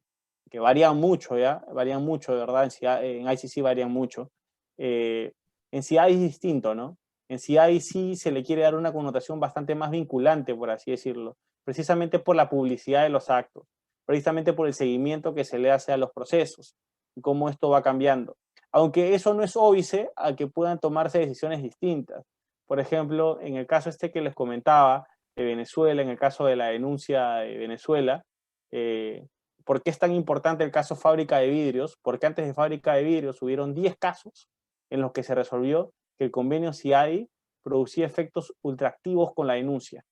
que varían mucho, ¿ya? Varían mucho, de verdad, en ICC varían mucho. En CIADI es distinto, ¿no? En CIADI sí se le quiere dar una connotación bastante más vinculante, por así decirlo, precisamente por la publicidad de los actos, precisamente por el seguimiento que se le hace a los procesos y cómo esto va cambiando. Aunque eso no es óbice a que puedan tomarse decisiones distintas. Por ejemplo, en el caso este que les comentaba de Venezuela, en el caso de la denuncia de Venezuela, ¿por qué es tan importante el caso Fábrica de Vidrios? Porque antes de Fábrica de Vidrios hubieron 10 casos en los que se resolvió que el convenio CIADI producía efectos ultraactivos con la denuncia,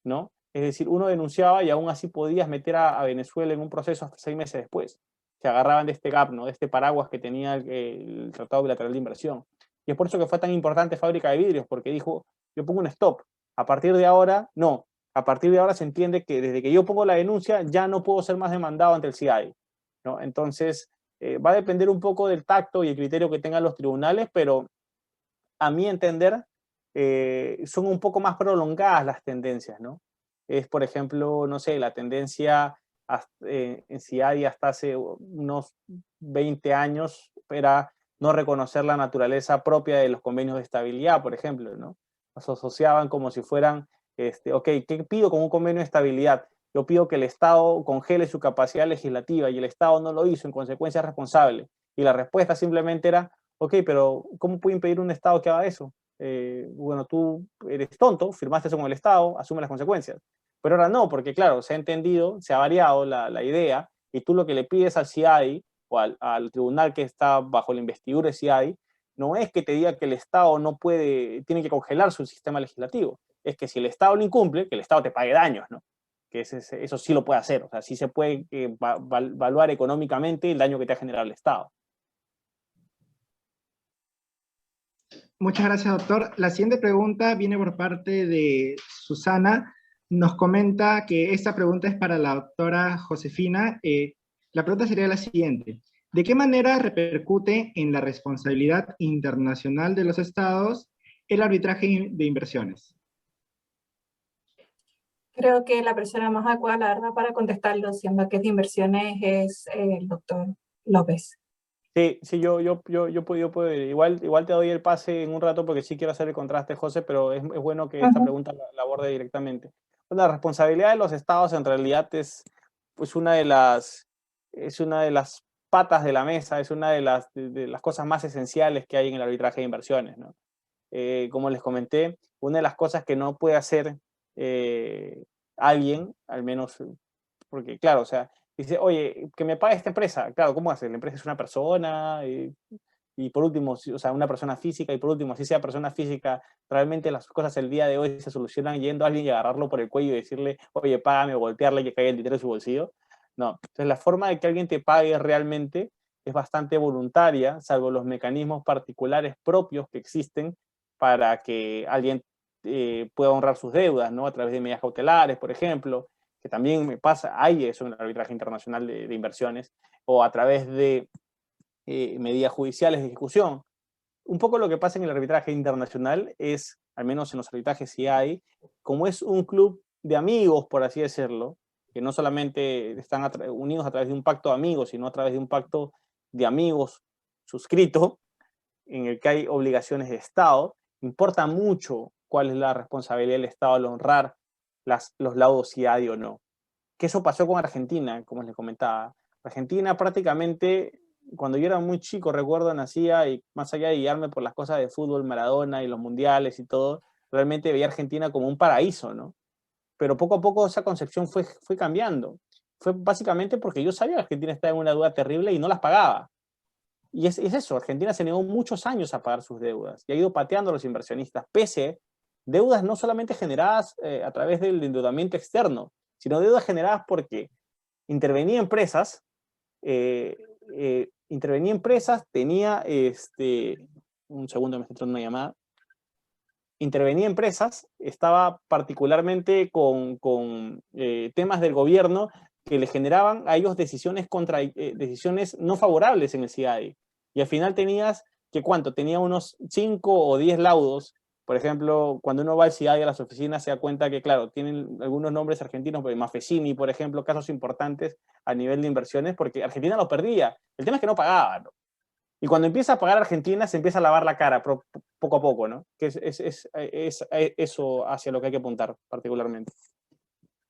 ¿no? Es decir, uno denunciaba y aún así podías meter a Venezuela en un proceso hasta 6 meses después. Se agarraban de este gap, ¿no? De este paraguas que tenía el Tratado Bilateral de Inversión. Y es por eso que fue tan importante Fábrica de Vidrios, porque dijo, yo pongo un stop. A partir de ahora, no. A partir de ahora se entiende que desde que yo pongo la denuncia ya no puedo ser más demandado ante el CIADI, ¿no? Entonces, va a depender un poco del tacto y el criterio que tengan los tribunales, pero a mi entender, son un poco más prolongadas las tendencias, ¿no? Es, por ejemplo, no sé, la tendencia en CIADI hasta hace unos 20 años era no reconocer la naturaleza propia de los convenios de estabilidad, por ejemplo, ¿no? Los asociaban como si fueran, ok, ¿qué pido con un convenio de estabilidad? Yo pido que el Estado congele su capacidad legislativa y el Estado no lo hizo, en consecuencia es responsable. Y la respuesta simplemente era, ok, pero ¿cómo puede impedir un Estado que haga eso? Bueno, tú eres tonto, firmaste eso con el Estado, asume las consecuencias. Pero ahora no, porque claro, se ha entendido, se ha variado la idea, y tú lo que le pides al CIADI o al tribunal que está bajo la investidura de CIADI, no es que te diga que el Estado no puede, tiene que congelar su sistema legislativo, es que si el Estado lo incumple, que el Estado te pague daños, ¿no? Que eso sí lo puede hacer, o sea, sí se puede evaluar económicamente el daño que te ha generado el Estado. Muchas gracias, doctor. La siguiente pregunta viene por parte de Susana. Nos comenta que esta pregunta es para la doctora Josefina. La pregunta sería la siguiente. ¿De qué manera repercute en la responsabilidad internacional de los estados el arbitraje de inversiones? Creo que la persona más adecuada, la verdad, para contestarlo, siendo que es de inversiones, es el doctor López. Sí, yo puedo ir. Igual te doy el pase en un rato porque sí quiero hacer el contraste, José, pero es bueno que esta pregunta la aborde directamente. Bueno, la responsabilidad de los estados en realidad es pues, una de las patas de la mesa, es una de las cosas más esenciales que hay en el arbitraje de inversiones, ¿no? Como les comenté, una de las cosas que no puede hacer alguien, al menos, porque claro, o sea, dice, oye, que me pague esta empresa. Claro, ¿cómo hace? La empresa es una persona, y por último, o sea, una persona física, y por último, si sea persona física, realmente las cosas el día de hoy se solucionan yendo a alguien y agarrarlo por el cuello y decirle, oye, págame, o golpearle y que caiga el dinero en su bolsillo. No. Entonces, la forma de que alguien te pague realmente es bastante voluntaria, salvo los mecanismos particulares propios que existen para que alguien pueda honrar sus deudas, ¿no? A través de medidas cautelares, por ejemplo, que también me pasa, hay eso en el arbitraje internacional de inversiones, o a través de medidas judiciales de ejecución. Un poco lo que pasa en el arbitraje internacional es, al menos en los arbitrajes sí hay, como es un club de amigos, por así decirlo, que no solamente están unidos a través de un pacto de amigos, sino a través de un pacto de amigos suscrito, en el que hay obligaciones de Estado, importa mucho cuál es la responsabilidad del Estado al honrar los laudos CIADI o no. Que eso pasó con Argentina, como les comentaba. Argentina prácticamente, cuando yo era muy chico, recuerdo, nacía y más allá de guiarme por las cosas de fútbol, Maradona y los mundiales y todo, realmente veía a Argentina como un paraíso, ¿no? Pero poco a poco esa concepción fue cambiando. Fue básicamente porque yo sabía que Argentina estaba en una deuda terrible y no las pagaba. Y es eso, Argentina se negó muchos años a pagar sus deudas y ha ido pateando a los inversionistas, pese deudas no solamente generadas a través del endeudamiento externo, sino deudas generadas porque intervenía empresas, tenía, un segundo, me está entrando una llamada, intervenía empresas, estaba particularmente con temas del gobierno que le generaban a ellos decisiones no favorables en el CIADI. Y al final tenías que, ¿cuánto? Tenía unos 5 o 10 laudos. Por ejemplo, cuando uno va al CIADI a las oficinas se da cuenta que, claro, tienen algunos nombres argentinos, Mafecini, por ejemplo, casos importantes a nivel de inversiones, porque Argentina lo perdía. El tema es que no pagaba, ¿no? Y cuando empieza a pagar Argentina, se empieza a lavar la cara poco a poco, ¿no? Que es eso hacia lo que hay que apuntar particularmente.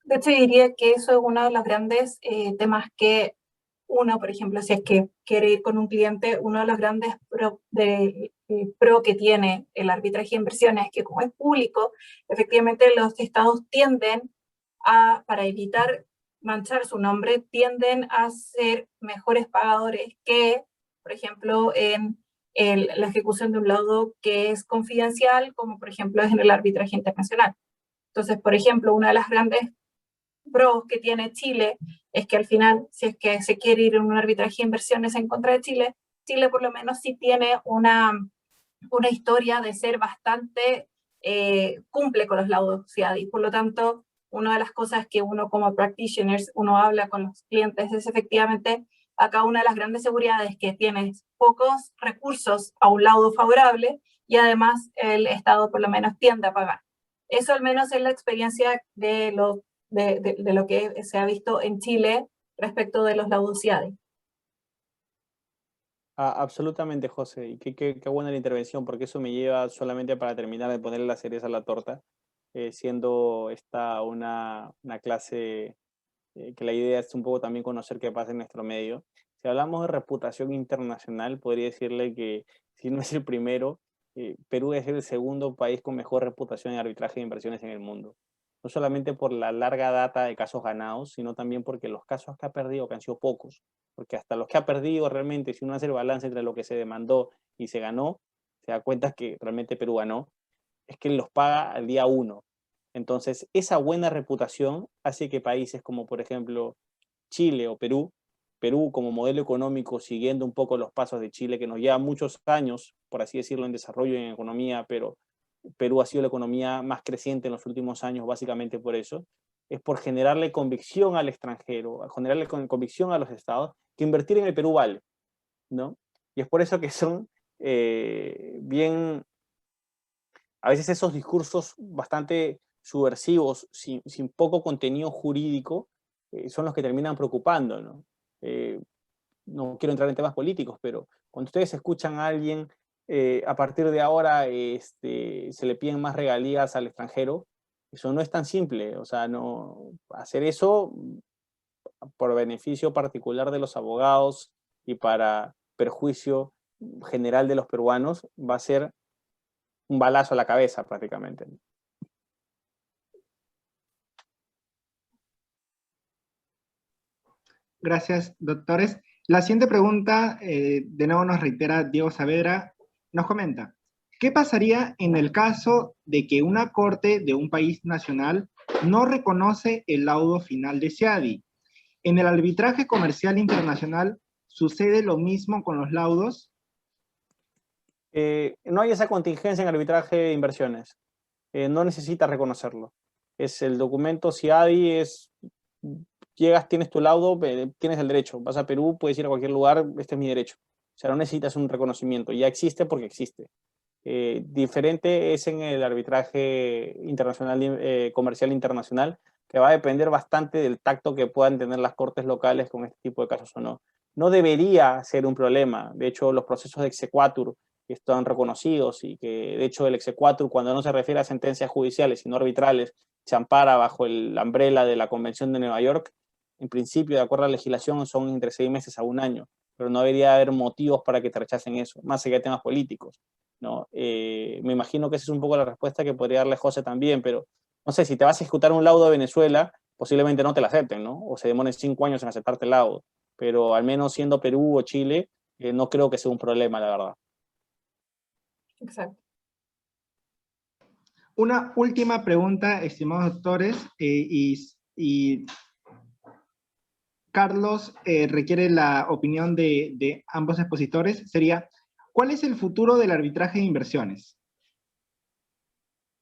De hecho, diría que eso es uno de los grandes temas que uno, por ejemplo, si es que quiere ir con un cliente, uno de los grandes pro que tiene el arbitraje de inversiones es que como es público, efectivamente los estados tienden a, para evitar manchar su nombre, tienden a ser mejores pagadores que, por ejemplo, en la ejecución de un laudo que es confidencial, como por ejemplo es en el arbitraje internacional. Entonces, por ejemplo, una de las grandes pros que tiene Chile es que al final, si es que se quiere ir en un arbitraje de inversiones en contra de Chile, Chile por lo menos sí tiene una historia de ser bastante, cumple con los laudos CIADI. Por lo tanto, una de las cosas que uno como practitioners, uno habla con los clientes es efectivamente acá una de las grandes seguridades que tienes pocos recursos a un laudo favorable y además el Estado por lo menos tiende a pagar. Eso al menos es la experiencia de lo que se ha visto en Chile respecto de los laudos CIADI. Absolutamente, José, y qué buena la intervención, porque eso me lleva solamente para terminar de ponerle la cereza a la torta, siendo esta una clase que la idea es un poco también conocer qué pasa en nuestro medio. Si hablamos de reputación internacional, podría decirle que si no es el primero, Perú es el segundo país con mejor reputación en arbitraje de inversiones en el mundo. No solamente por la larga data de casos ganados, sino también porque los casos que ha perdido, que han sido pocos, porque hasta los que ha perdido realmente, si uno hace el balance entre lo que se demandó y se ganó, se da cuenta que realmente Perú ganó, es que los paga al día uno. Entonces, esa buena reputación hace que países como, por ejemplo, Chile o Perú como modelo económico, siguiendo un poco los pasos de Chile, que nos lleva muchos años, por así decirlo, en desarrollo y en economía, pero Perú ha sido la economía más creciente en los últimos años, básicamente por eso, es por generarle convicción al extranjero, generarle convicción a los estados, que invertir en el Perú vale, ¿no? Y es por eso que son bien, a veces esos discursos bastante subversivos, sin poco contenido jurídico, son los que terminan preocupando, ¿no? No quiero entrar en temas políticos, pero cuando ustedes escuchan a alguien, a partir de ahora se le piden más regalías al extranjero, eso no es tan simple, o sea, no, hacer eso por beneficio particular de los abogados y para perjuicio general de los peruanos va a ser un balazo a la cabeza prácticamente. Gracias, doctores. La siguiente pregunta, de nuevo nos reitera Diego Saavedra, nos comenta, ¿qué pasaría en el caso de que una corte de un país nacional no reconoce el laudo final de CIADI? ¿En el arbitraje comercial internacional sucede lo mismo con los laudos? No hay esa contingencia en arbitraje de inversiones. No necesita reconocerlo. Es el documento CIADI, llegas, tienes tu laudo, tienes el derecho. Vas a Perú, puedes ir a cualquier lugar, este es mi derecho. O sea, no necesitas un reconocimiento. Ya existe porque existe. Diferente es en el arbitraje internacional, comercial internacional, que va a depender bastante del tacto que puedan tener las cortes locales con este tipo de casos o no. No debería ser un problema. De hecho, los procesos de exequatur que están reconocidos y que, de hecho, el exequatur, cuando no se refiere a sentencias judiciales, sino arbitrales, se ampara bajo el umbrella de la Convención de Nueva York, en principio, de acuerdo a la legislación, son entre 6 meses a un año, pero no debería haber motivos para que te rechacen eso, más allá de temas políticos, ¿no? Me imagino que esa es un poco la respuesta que podría darle José también, pero no sé, si te vas a ejecutar un laudo de Venezuela, posiblemente no te la acepten, ¿no? O se demoren 5 años en aceptarte el laudo, pero al menos siendo Perú o Chile, no creo que sea un problema, la verdad. Exacto. Una última pregunta, estimados doctores, y Carlos requiere la opinión de ambos expositores, sería, ¿cuál es el futuro del arbitraje de inversiones?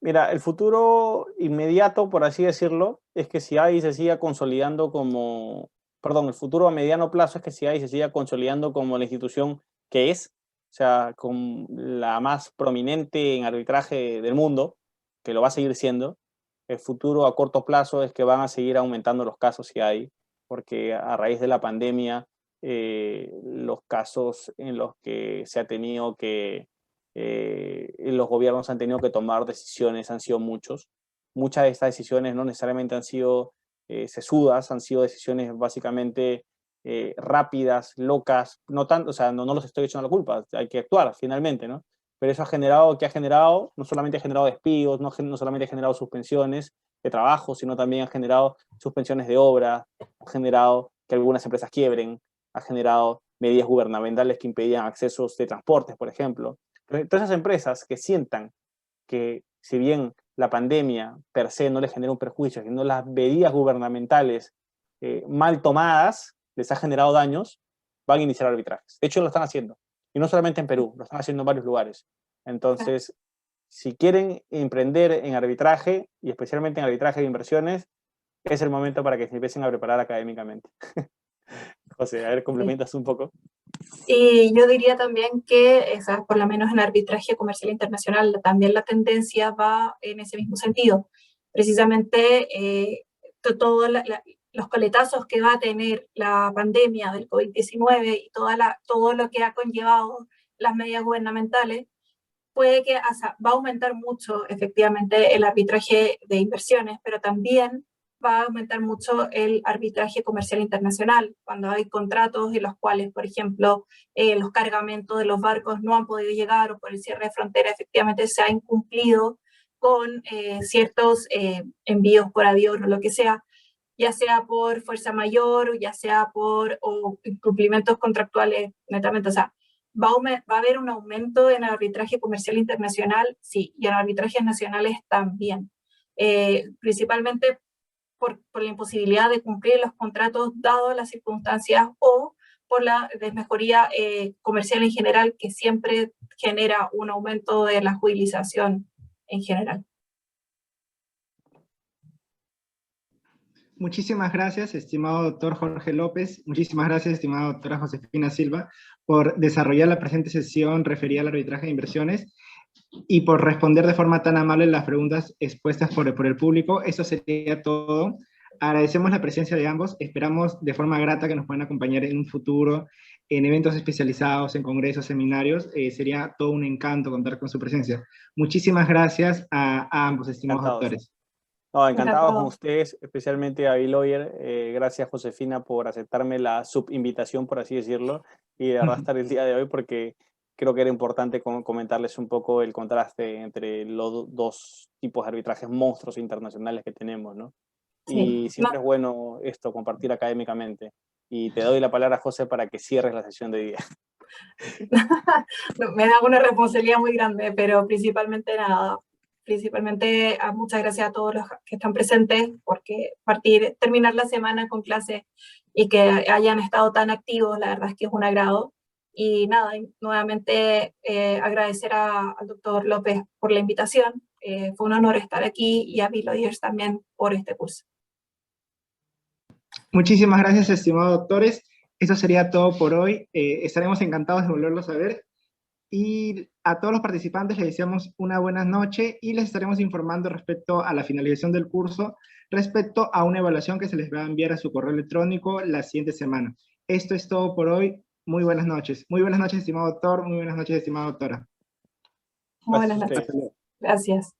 Mira, el futuro inmediato, por así decirlo, es que CIADI se siga consolidando como, perdón, el futuro a mediano plazo es que CIADI se siga consolidando como la institución que es, o sea, con la más prominente en arbitraje del mundo, que lo va a seguir siendo. El futuro a corto plazo es que van a seguir aumentando los casos CIADI, porque a raíz de la pandemia, los casos en los que se ha tenido que los gobiernos han tenido que tomar decisiones, han sido muchos. Muchas de estas decisiones no necesariamente han sido sesudas, han sido decisiones básicamente rápidas, locas, no tanto, o sea, no los estoy echando la culpa, hay que actuar finalmente, ¿no? Pero eso ha generado, no solamente ha generado despidos, no solamente ha generado suspensiones de trabajo, sino también ha generado suspensiones de obra, ha generado que algunas empresas quiebren, ha generado medidas gubernamentales que impedían accesos de transportes, por ejemplo. Todas esas empresas que sientan que, si bien la pandemia per se no les genera un perjuicio, sino las medidas gubernamentales mal tomadas les ha generado daños, van a iniciar arbitrajes. De hecho, lo están haciendo. Y no solamente en Perú, lo están haciendo en varios lugares. Entonces, si quieren emprender en arbitraje, y especialmente en arbitraje de inversiones, es el momento para que se empiecen a preparar académicamente. José, a ver, complementas un poco. Y yo diría también que, por lo menos en arbitraje comercial internacional, también la tendencia va en ese mismo sentido. Precisamente, todos los coletazos que va a tener la pandemia del COVID-19 y todo lo que ha conllevado las medidas gubernamentales, puede que va a aumentar mucho efectivamente el arbitraje de inversiones, pero también va a aumentar mucho el arbitraje comercial internacional, cuando hay contratos en los cuales, por ejemplo, los cargamentos de los barcos no han podido llegar o por el cierre de frontera efectivamente se ha incumplido con ciertos envíos por avión o lo que sea, ya sea por fuerza mayor o ya sea por incumplimientos contractuales netamente. O sea, va a haber un aumento en el arbitraje comercial internacional, sí, y en arbitrajes nacionales también. Principalmente por la imposibilidad de cumplir los contratos dadas las circunstancias o por la desmejoría comercial en general, que siempre genera un aumento de la judicialización en general. Muchísimas gracias, estimado doctor Jorge López. Muchísimas gracias, estimada doctora Josefina Silva, por desarrollar la presente sesión referida al arbitraje de inversiones y por responder de forma tan amable las preguntas expuestas por el público. Eso sería todo. Agradecemos la presencia de ambos. Esperamos de forma grata que nos puedan acompañar en un futuro en eventos especializados, en congresos, seminarios. Sería todo un encanto contar con su presencia. Muchísimas gracias a ambos, estimados doctores. No, encantado con ustedes, especialmente a Biloyer. Gracias, Josefina, por aceptarme la subinvitación, por así decirlo, y de verdad estar el día de hoy, porque creo que era importante comentarles un poco el contraste entre los dos tipos de arbitrajes monstruos internacionales que tenemos, ¿no? Sí. Y siempre es bueno esto, compartir académicamente. Y te doy la palabra, José, para que cierres la sesión de hoy día. Me da una responsabilidad muy grande, pero principalmente muchas gracias a todos los que están presentes, porque terminar la semana con clase y que hayan estado tan activos, la verdad es que es un agrado. Y nada, nuevamente agradecer al doctor López por la invitación. Fue un honor estar aquí, y a Biloyers también por este curso. Muchísimas gracias, estimados doctores. Eso sería todo por hoy. Estaremos encantados de volverlos a ver. Y a todos los participantes les deseamos una buena noche y les estaremos informando respecto a la finalización del curso, respecto a una evaluación que se les va a enviar a su correo electrónico la siguiente semana. Esto es todo por hoy. Muy buenas noches. Muy buenas noches, estimado doctor. Muy buenas noches, estimada doctora. Muy buenas noches. Gracias.